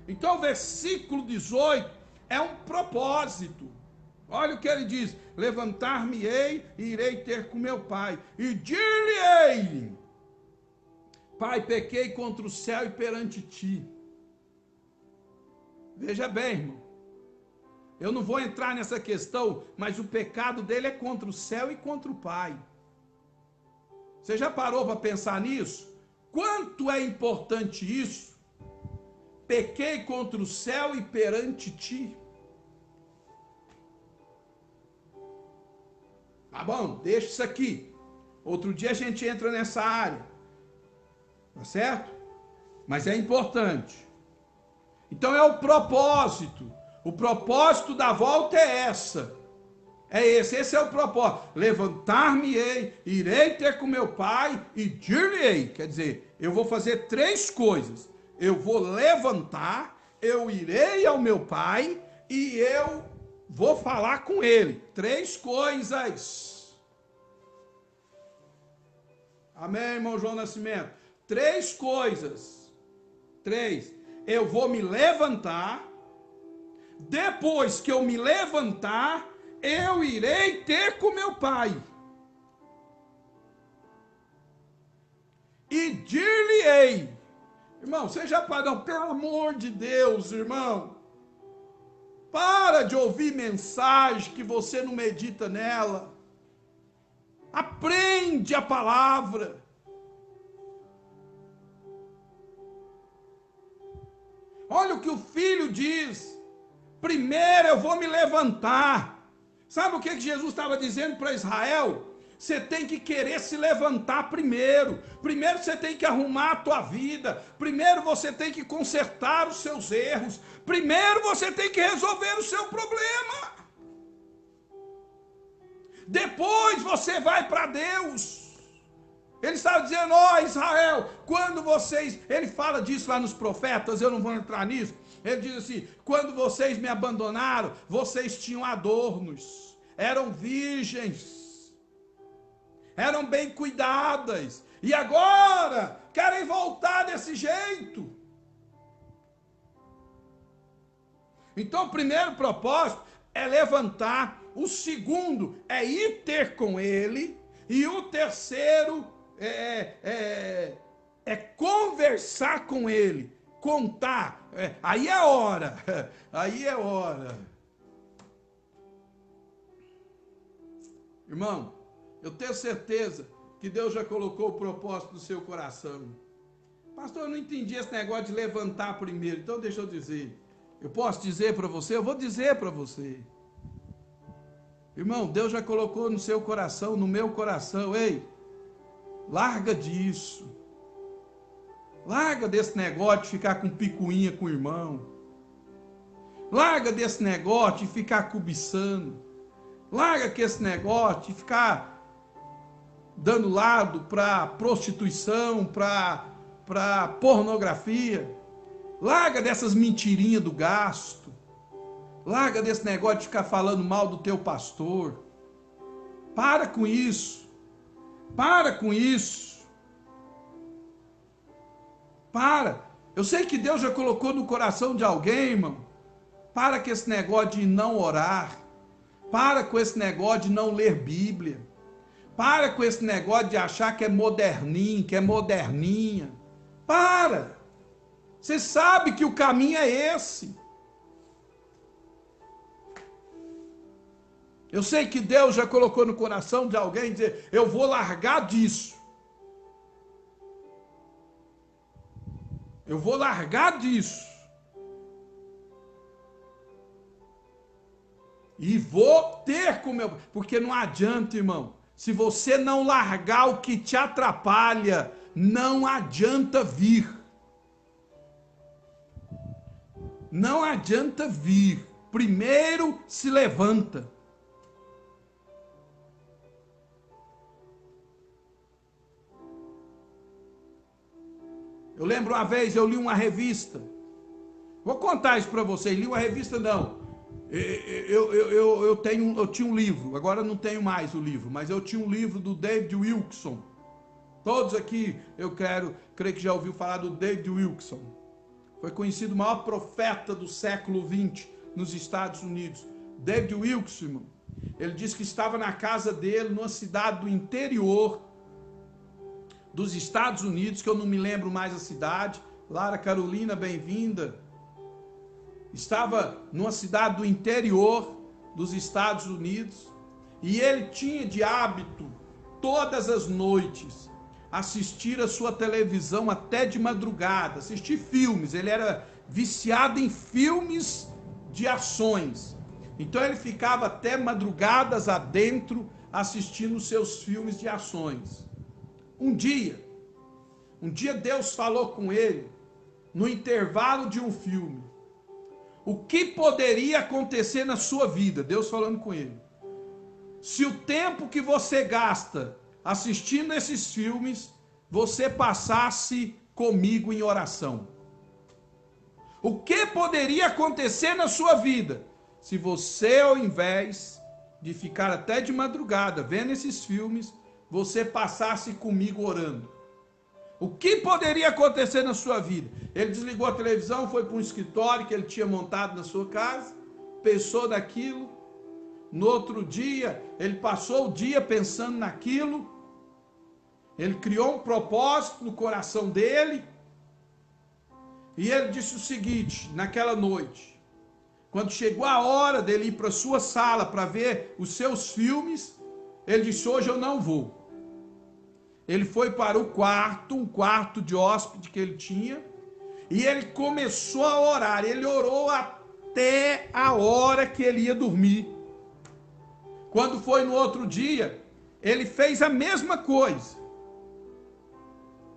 S1: Então, o versículo 18 é um propósito. Olha o que ele diz: levantar-me-ei e irei ter com meu pai, e dir-lhe-ei: Pai, pequei contra o céu e perante ti. Veja bem, irmão, eu não vou entrar nessa questão, mas o pecado dele é contra o céu e contra o pai. Você já parou para pensar nisso? Quanto é importante isso? Pequei contra o céu e perante ti. Tá bom, deixa isso aqui. Outro dia a gente entra nessa área. Tá certo? Mas é importante. Então é o propósito. O propósito da volta é essa. Esse é o propósito. Levantar-me-ei, irei ter com meu pai e dir-lhe-ei. Quer dizer, eu vou fazer 3 coisas. Eu vou levantar, eu irei ao meu pai e eu vou falar com ele. 3 coisas. Amém, irmão João Nascimento? 3 coisas. 3. Eu vou me levantar. Depois que eu me levantar, eu irei ter com meu pai. E dir-lhe-ei. Irmão, você já parou? Pelo amor de Deus, irmão. Para de ouvir mensagem que você não medita nela. Aprende a palavra. Olha o que o filho diz. Primeiro eu vou me levantar. Sabe o que Jesus estava dizendo para Israel? Você tem que querer se levantar primeiro. Primeiro você tem que arrumar a tua vida. Primeiro você tem que consertar os seus erros. Primeiro você tem que resolver o seu problema. Depois você vai para Deus. Ele estava dizendo, ó Israel, quando vocês... Ele fala disso lá nos profetas, eu não vou entrar nisso. Ele diz assim, quando vocês me abandonaram, vocês tinham adornos. Eram virgens. Eram bem cuidadas, e agora querem voltar desse jeito. Então o primeiro propósito é levantar, o segundo é ir ter com ele, e o terceiro é conversar com ele, contar, aí é hora, aí é hora. Irmão, eu tenho certeza que Deus já colocou o propósito no seu coração. Pastor, eu não entendi esse negócio de levantar primeiro. Então deixa eu dizer. Eu posso dizer para você? Eu vou dizer para você. Irmão, Deus já colocou no seu coração, no meu coração. Ei, larga disso. Larga desse negócio de ficar com picuinha com o irmão. Larga desse negócio de ficar cobiçando. Larga que esse negócio de ficar dando lado para prostituição, para pornografia. Larga dessas mentirinhas do gasto. Larga desse negócio de ficar falando mal do teu pastor. Para com isso. Para com isso. Para. Eu sei que Deus já colocou no coração de alguém, irmão. Para com esse negócio de não orar. Para com esse negócio de não ler Bíblia. Para com esse negócio de achar que é moderninho, que é moderninha. Para! Você sabe que o caminho é esse. Eu sei que Deus já colocou no coração de alguém dizer, eu vou largar disso. Eu vou largar disso. E vou ter com meu... Porque não adianta, irmão. Se você não largar o que te atrapalha, não adianta vir. Não adianta vir. Primeiro se levanta. Eu lembro uma vez, eu li uma revista. Vou contar isso para vocês. Li uma revista, não. Eu tinha um livro, agora não tenho mais o livro, mas eu tinha um livro do David Wilkerson. Todos aqui, creio que já ouviu falar do David Wilkerson. Foi conhecido o maior profeta do século XX nos Estados Unidos. David Wilkerson, irmão, ele disse que estava na casa dele, numa cidade do interior dos Estados Unidos, que eu não me lembro mais a cidade. Lara Carolina, bem-vinda. Estava numa cidade do interior dos Estados Unidos e ele tinha de hábito, todas as noites, assistir a sua televisão até de madrugada, assistir filmes. Ele era viciado em filmes de ações. Então ele ficava até madrugadas adentro assistindo seus filmes de ações. Um dia Deus falou com ele no intervalo de um filme. O que poderia acontecer na sua vida? Deus falando com ele. Se o tempo que você gasta assistindo esses filmes, você passasse comigo em oração. O que poderia acontecer na sua vida? Se você, ao invés de ficar até de madrugada vendo esses filmes, você passasse comigo orando. O que poderia acontecer na sua vida? Ele desligou a televisão, foi para um escritório que ele tinha montado na sua casa, pensou naquilo. No outro dia, ele passou o dia pensando naquilo. Ele criou um propósito no coração dele. E ele disse o seguinte, naquela noite, quando chegou a hora dele ir para a sua sala para ver os seus filmes, ele disse, hoje eu não vou. Ele foi para o quarto, um quarto de hóspede que ele tinha, e ele começou a orar. Ele orou até a hora que ele ia dormir. Quando foi no outro dia, ele fez a mesma coisa.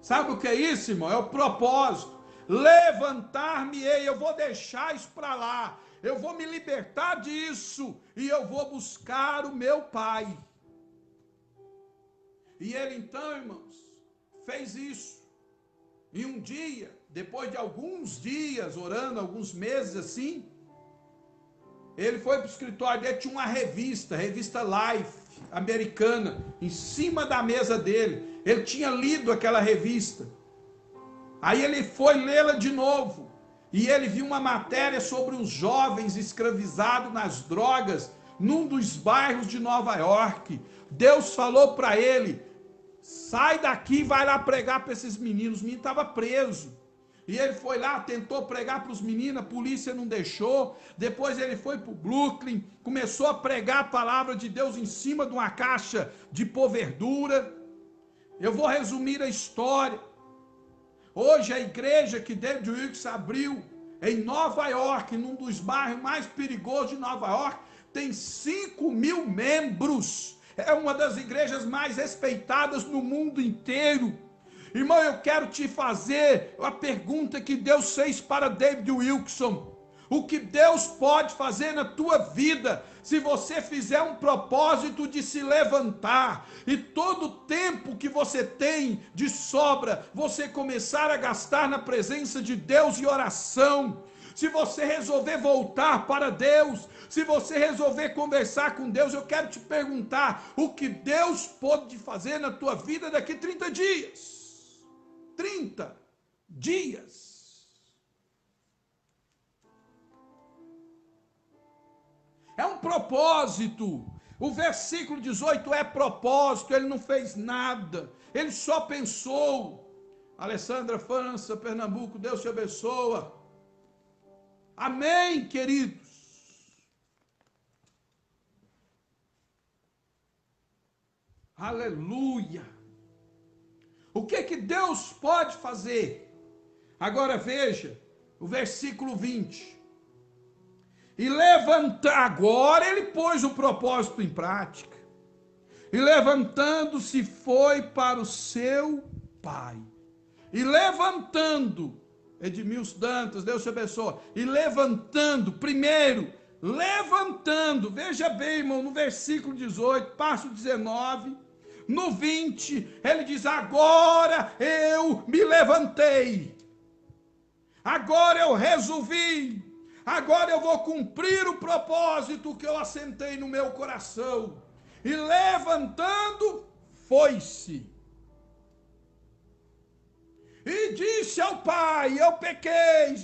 S1: Sabe o que é isso, irmão? É o propósito. Levantar-me-ei, eu vou deixar isso para lá. Eu vou me libertar disso e eu vou buscar o meu Pai. E ele então, irmãos, fez isso. E um dia, depois de alguns dias orando, alguns meses assim, ele foi para o escritório dele, tinha uma revista, revista Life, americana, em cima da mesa dele. Ele tinha lido aquela revista. Aí ele foi lê-la de novo. E ele viu uma matéria sobre uns jovens escravizados nas drogas, num dos bairros de Nova York. Deus falou para ele, sai daqui e vai lá pregar para esses meninos. Os meninos estavam presos. E ele foi lá, tentou pregar para os meninos, a polícia não deixou. Depois ele foi para o Brooklyn, começou a pregar a palavra de Deus em cima de uma caixa de pôr verdura. Eu vou resumir a história. Hoje a igreja que David Wilkerson abriu em Nova York, num dos bairros mais perigosos de Nova York, tem 5.000 membros. É uma das igrejas mais respeitadas no mundo inteiro. Irmão, eu quero te fazer a pergunta que Deus fez para David Wilkerson. O que Deus pode fazer na tua vida, se você fizer um propósito de se levantar, e todo o tempo que você tem de sobra, você começar a gastar na presença de Deus e oração. Se você resolver voltar para Deus, se você resolver conversar com Deus, eu quero te perguntar, o que Deus pode fazer na tua vida daqui 30 dias? 30 dias. É um propósito. O versículo 18 é propósito, ele não fez nada, ele só pensou. Alessandra França, Pernambuco, Deus te abençoa. Amém, queridos. Aleluia. O que Deus pode fazer? Agora veja, o versículo 20. E levantar, agora ele pôs o propósito em prática. E levantando-se foi para o seu pai. E levantando, Edmilson Dantas, Deus te abençoe. E levantando, primeiro, levantando, veja bem, irmão, no versículo 18, passo 19, no 20, ele diz, agora eu me levantei. Agora eu resolvi. Agora eu vou cumprir o propósito que eu assentei no meu coração. E levantando, foi-se. E disse ao pai, eu pequei.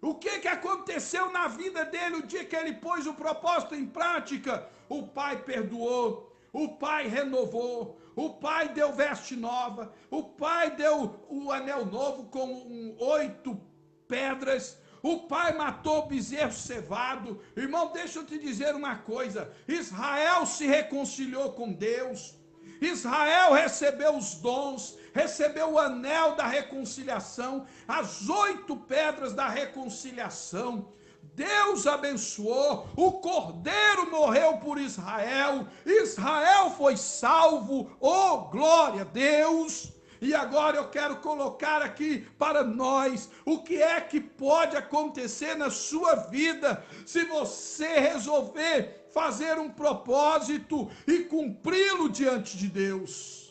S1: O que aconteceu na vida dele o dia que ele pôs o propósito em prática? O pai perdoou, o pai renovou, o pai deu veste nova, o pai deu o anel novo com 8 pedras. O pai matou o bezerro cevado. Irmão, deixa eu te dizer uma coisa. Israel se reconciliou com Deus. Israel recebeu os dons, recebeu o anel da reconciliação, as 8 pedras da reconciliação. Deus abençoou, o Cordeiro morreu por Israel, Israel foi salvo, oh glória a Deus. E agora eu quero colocar aqui para nós o que é que pode acontecer na sua vida se você resolver fazer um propósito e cumpri-lo diante de Deus.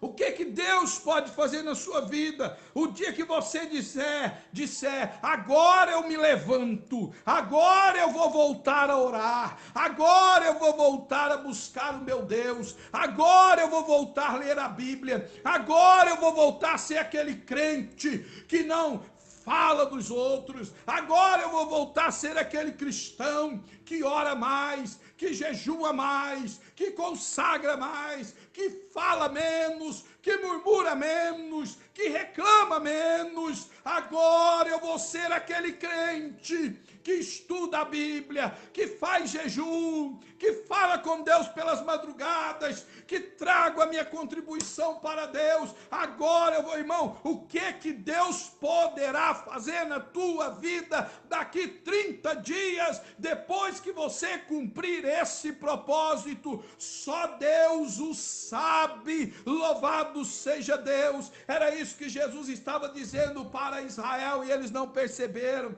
S1: O que Deus pode fazer na sua vida? O dia que você disser, agora eu me levanto, agora eu vou voltar a orar, agora eu vou voltar a buscar o meu Deus, agora eu vou voltar a ler a Bíblia, agora eu vou voltar a ser aquele crente que não fala dos outros, agora eu vou voltar a ser aquele cristão que ora mais, que jejua mais, que consagra mais, que fala menos, que murmura menos, que reclama menos. Agora agora eu vou ser aquele crente que estuda a Bíblia, que faz jejum, que fala com Deus pelas madrugadas, que trago a minha contribuição para Deus. Agora eu vou, irmão, o que Deus poderá fazer na tua vida daqui 30 dias, depois que você cumprir esse propósito? Só Deus o sabe. Louvado seja Deus. Era isso que Jesus estava dizendo para Israel e eles não perceberam.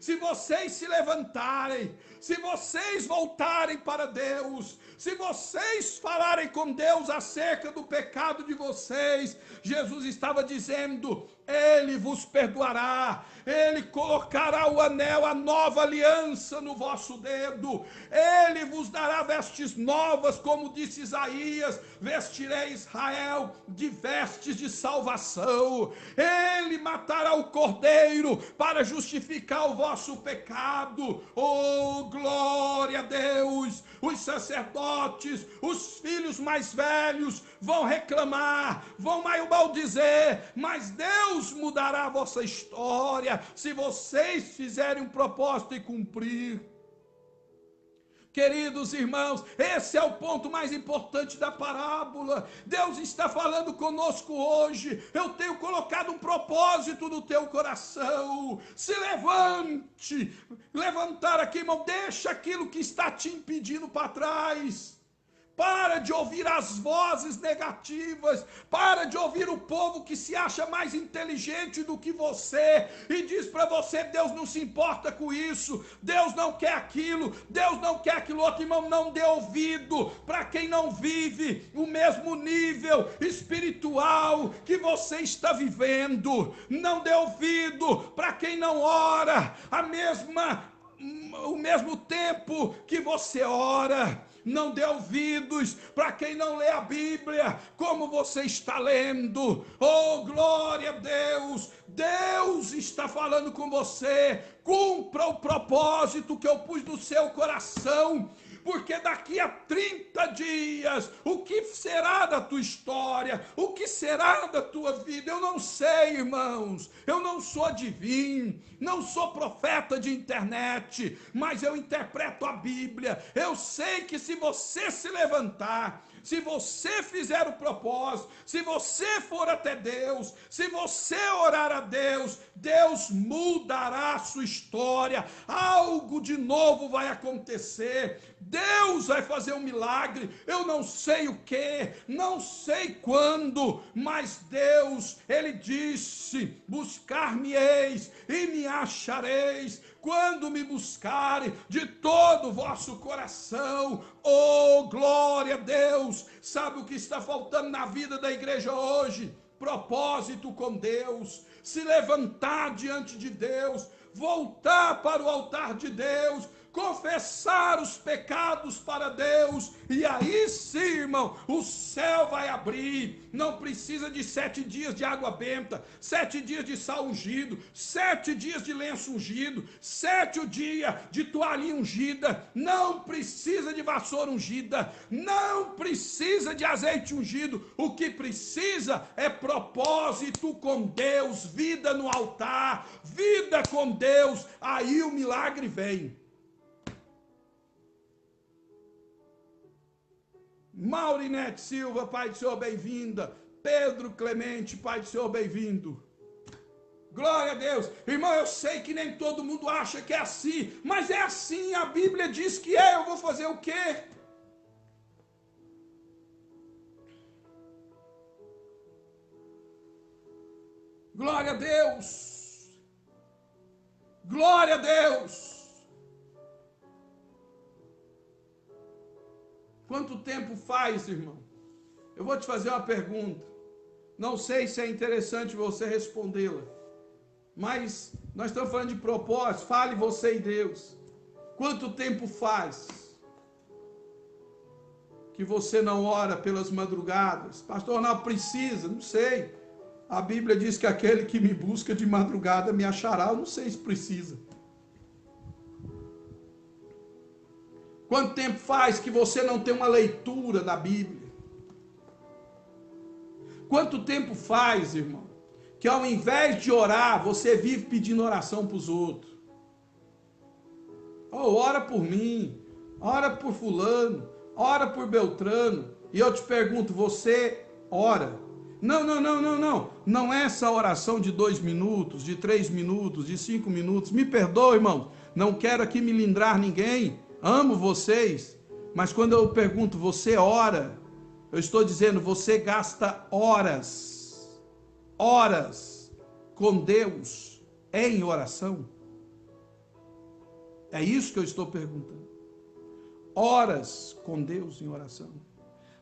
S1: Se vocês se levantarem, se vocês voltarem para Deus, se vocês falarem com Deus acerca do pecado de vocês, Jesus estava dizendo, Ele vos perdoará, Ele colocará o anel, a nova aliança no vosso dedo, Ele vos dará vestes novas, como disse Isaías, vestirei Israel de vestes de salvação, Ele matará o cordeiro para justificar o vosso pecado. Oh, glória a Deus! Os sacerdotes, os filhos mais velhos vão reclamar, vão maldizer, mas Deus mudará a vossa história se vocês fizerem um propósito e cumprir. Queridos irmãos, esse é o ponto mais importante da parábola. Deus está falando conosco hoje. Eu tenho colocado um propósito no teu coração. Se levante. Levantar aqui, irmão, deixa aquilo que está te impedindo para trás. Para de ouvir as vozes negativas, para de ouvir o povo que se acha mais inteligente do que você e diz para você, Deus não se importa com isso, Deus não quer aquilo, Deus não quer aquilo outro. Irmão, não dê ouvido para quem não vive o mesmo nível espiritual que você está vivendo, não dê ouvido para quem não ora o mesmo tempo que você ora. Não dê ouvidos para quem não lê a Bíblia como você está lendo. Oh, glória a Deus! Deus está falando com você. Cumpra o propósito que eu pus no seu coração. Porque daqui a 30 dias, o que será da tua história? O que será da tua vida? Eu não sei, irmãos. Eu não sou adivinho, não sou profeta de internet, mas eu interpreto a Bíblia. Eu sei que se você se levantar, se você fizer o propósito, se você for até Deus, se você orar a Deus, Deus mudará a sua história, algo de novo vai acontecer, Deus vai fazer um milagre, eu não sei o que, não sei quando, mas Deus, Ele disse, buscar-me-eis e me achareis, quando me buscarem de todo o vosso coração. Oh, glória a Deus! Sabe o que está faltando na vida da igreja hoje? Propósito com Deus, se levantar diante de Deus, voltar para o altar de Deus, confessar os pecados para Deus, e aí sim, irmão, o céu vai abrir. Não precisa de 7 dias de água benta, 7 dias de sal ungido, 7 dias de lenço ungido, 7 dias de toalhinha ungida, não precisa de vassoura ungida, não precisa de azeite ungido. O que precisa é propósito com Deus, vida no altar, vida com Deus, aí o milagre vem. Maurinete Silva, Pai do Senhor, bem-vinda. Pedro Clemente, Pai do Senhor, bem-vindo. Glória a Deus. Irmão, eu sei que nem todo mundo acha que é assim, mas é assim, a Bíblia diz que é. Eu vou fazer o quê? Glória a Deus. Glória a Deus. Quanto tempo faz, irmão? Eu vou te fazer uma pergunta. Não sei se é interessante você respondê-la, mas nós estamos falando de propósito. Fale você e Deus. Quanto tempo faz que você não ora pelas madrugadas? Pastor, não precisa, não sei. A Bíblia diz que aquele que me busca de madrugada me achará. Eu não sei se precisa. Quanto tempo faz que você não tem uma leitura da Bíblia? Quanto tempo faz, irmão, que ao invés de orar, você vive pedindo oração para os outros. Oh, ora por mim, ora por fulano, ora por Beltrano. E eu te pergunto, você ora? Não. Não é essa oração de 2 minutos, de 3 minutos, de 5 minutos. Me perdoe, irmão. Não quero aqui melindrar ninguém. Amo vocês. Mas quando eu pergunto, você ora? Eu estou dizendo, você gasta horas com Deus em oração? É isso que eu estou perguntando. Horas com Deus em oração.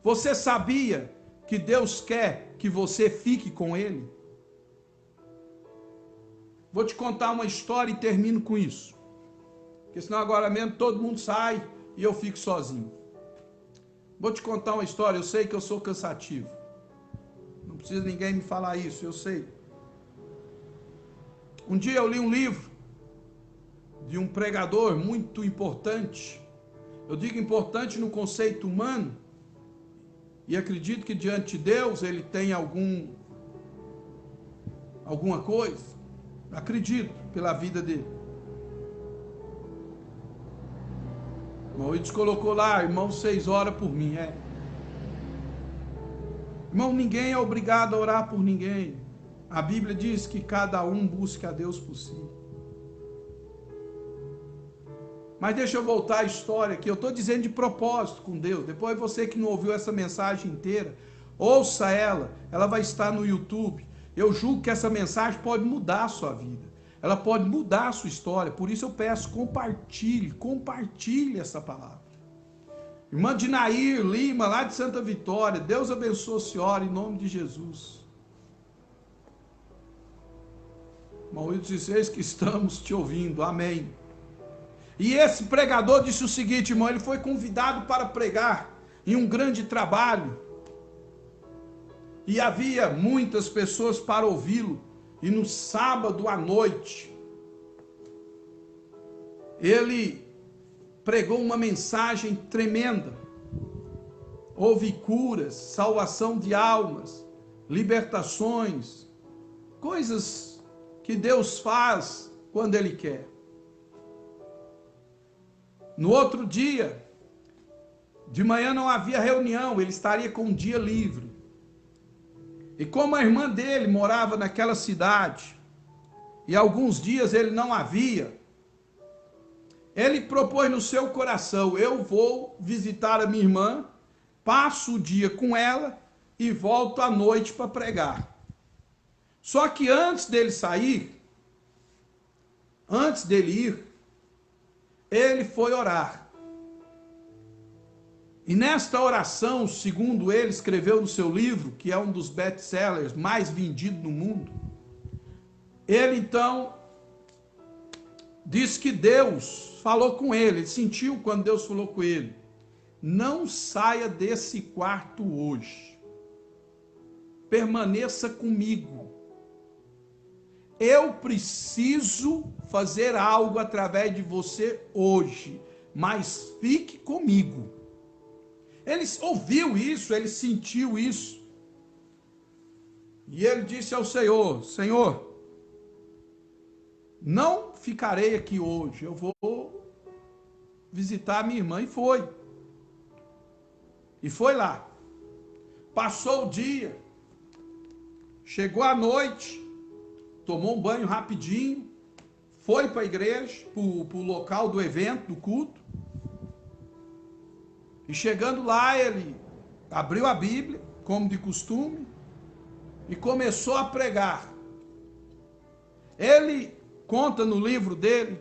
S1: Você sabia que Deus quer que você fique com Ele? Vou te contar uma história e termino com isso. Porque senão agora mesmo todo mundo sai e eu fico sozinho. Vou te contar uma história, eu sei que eu sou cansativo. Não precisa ninguém me falar isso, eu sei. Um dia eu li um livro de um pregador muito importante. Eu digo importante no conceito humano, e acredito que diante de Deus ele tem alguma coisa. Acredito pela vida dele. Maurício colocou lá, irmão, 6 horas por mim. Irmão, ninguém é obrigado a orar por ninguém. A Bíblia diz que cada um busca a Deus por si. Mas deixa eu voltar à história aqui. Eu estou dizendo de propósito com Deus. Depois você que não ouviu essa mensagem inteira, ouça ela. Ela vai estar no YouTube. Eu julgo que essa mensagem pode mudar a sua vida. Ela pode mudar a sua história. Por isso eu peço, compartilhe essa palavra. Irmã Dinair Lima, lá de Santa Vitória. Deus abençoe a senhora em nome de Jesus. Maurício diz, eis que estamos te ouvindo. Amém. E esse pregador disse o seguinte, irmão, ele foi convidado para pregar em um grande trabalho. E havia muitas pessoas para ouvi-lo. E no sábado à noite, ele pregou uma mensagem tremenda. Houve curas, salvação de almas, libertações, coisas que Deus faz quando Ele quer. No outro dia, de manhã não havia reunião, ele estaria com um dia livre. E como a irmã dele morava naquela cidade, e alguns dias ele não havia, ele propôs no seu coração, eu vou visitar a minha irmã, passo o dia com ela e volto à noite para pregar. Só que antes dele sair, antes dele ir, ele foi orar. E nesta oração, segundo ele escreveu no seu livro, que é um dos best-sellers mais vendidos no mundo, ele então diz que Deus falou com ele sentiu quando Deus falou com ele, não saia desse quarto hoje, permaneça comigo, eu preciso fazer algo através de você hoje, mas fique comigo. Ele ouviu isso, ele sentiu isso. E ele disse ao Senhor, Senhor, não ficarei aqui hoje, eu vou visitar a minha irmã. E foi. E foi lá. Passou o dia. Chegou a noite. Tomou um banho rapidinho. Foi para a igreja, para o local do evento, do culto. E chegando lá, ele abriu a Bíblia, como de costume, e começou a pregar. Ele conta no livro dele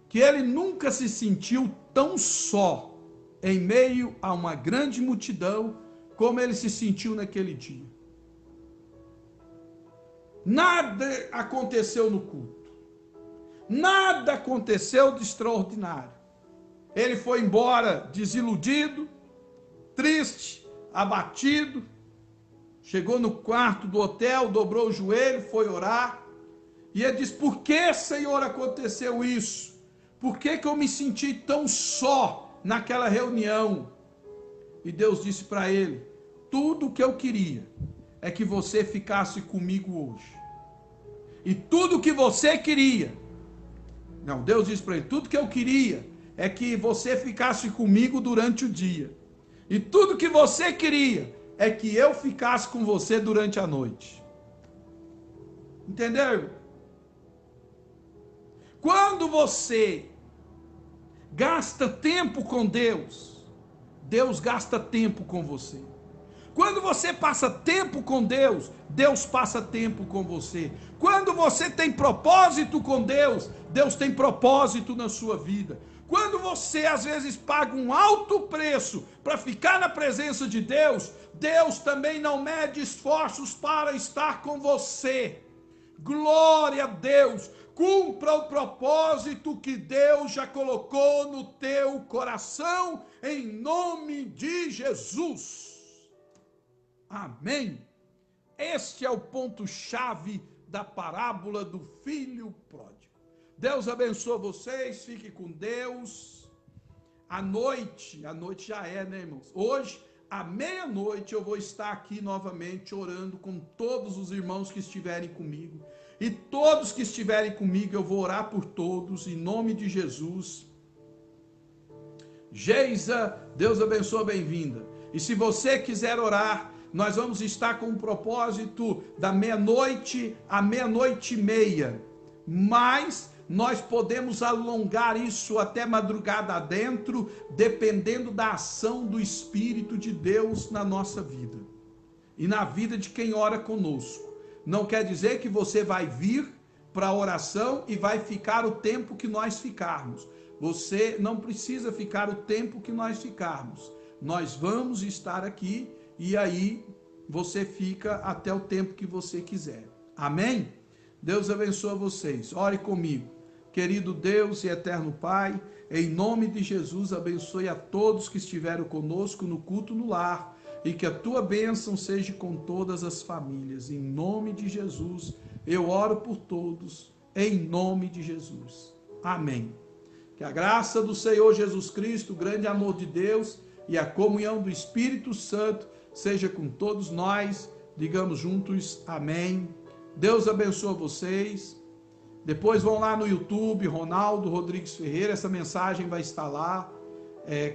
S1: que ele nunca se sentiu tão só em meio a uma grande multidão como ele se sentiu naquele dia. Nada aconteceu no culto. Nada aconteceu de extraordinário. Ele foi embora desiludido, triste, abatido. Chegou no quarto do hotel, dobrou o joelho, foi orar. E ele disse, por que, Senhor, aconteceu isso? Por que eu me senti tão só naquela reunião? E Deus disse para ele, tudo o que eu queria é que você ficasse comigo hoje. E tudo que você queria, não, Deus disse para ele, tudo que eu queria é que você ficasse comigo durante o dia. E tudo que você queria é que eu ficasse com você durante a noite. Entendeu? Quando você gasta tempo com Deus, Deus gasta tempo com você. Quando você passa tempo com Deus, Deus passa tempo com você. Quando você tem propósito com Deus, Deus tem propósito na sua vida. Quando você às vezes paga um alto preço para ficar na presença de Deus, Deus também não mede esforços para estar com você. Glória a Deus! Cumpra o propósito que Deus já colocou no teu coração, em nome de Jesus. Amém. Este é o ponto-chave da parábola do filho pródigo. Deus abençoe vocês, fique com Deus. À noite já é, né, irmãos? Hoje, à meia-noite, eu vou estar aqui novamente orando com todos os irmãos que estiverem comigo. E todos que estiverem comigo, eu vou orar por todos, em nome de Jesus. Geisa, Deus abençoe, bem-vinda. E se você quiser orar, nós vamos estar com um propósito da meia-noite à meia-noite e meia. Mas nós podemos alongar isso até madrugada adentro, dependendo da ação do Espírito de Deus na nossa vida. E na vida de quem ora conosco. Não quer dizer que você vai vir para a oração e vai ficar o tempo que nós ficarmos. Você não precisa ficar o tempo que nós ficarmos. Nós vamos estar aqui e aí você fica até o tempo que você quiser. Amém? Deus abençoe vocês. Ore comigo. Querido Deus e eterno Pai, em nome de Jesus, abençoe a todos que estiveram conosco no culto no lar. E que a tua bênção seja com todas as famílias. Em nome de Jesus, eu oro por todos. Em nome de Jesus. Amém. Que a graça do Senhor Jesus Cristo, o grande amor de Deus e a comunhão do Espírito Santo seja com todos nós. Digamos juntos, amém. Deus abençoe vocês. Depois vão lá no YouTube, Ronaldo Rodrigues Ferreira, essa mensagem vai estar lá.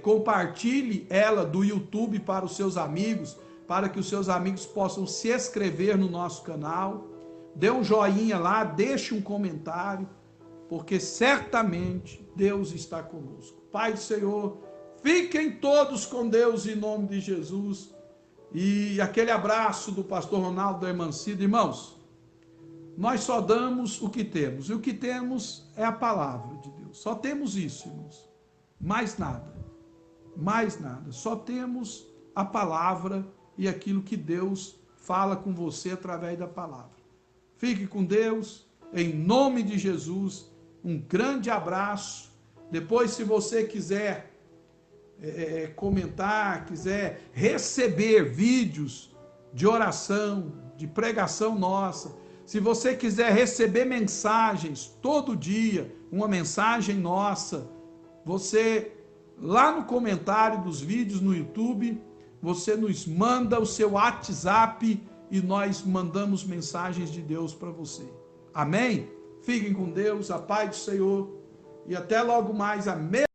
S1: Compartilhe ela do YouTube para os seus amigos, para que os seus amigos possam se inscrever no nosso canal. Dê um joinha lá, deixe um comentário, porque certamente Deus está conosco. Pai do Senhor, fiquem todos com Deus em nome de Jesus. E aquele abraço do pastor Ronaldo da irmã Cida. Irmãos, nós só damos o que temos, e o que temos é a palavra de Deus. Só temos isso, irmãos. Mais nada. Mais nada. Só temos a palavra e aquilo que Deus fala com você através da palavra. Fique com Deus, em nome de Jesus. Um grande abraço. Depois, se você quiser comentar, quiser receber vídeos de oração, de pregação nossa, se você quiser receber mensagens todo dia, uma mensagem nossa, você, lá no comentário dos vídeos no YouTube, você nos manda o seu WhatsApp e nós mandamos mensagens de Deus para você. Amém? Fiquem com Deus, a paz do Senhor e até logo mais. Amém.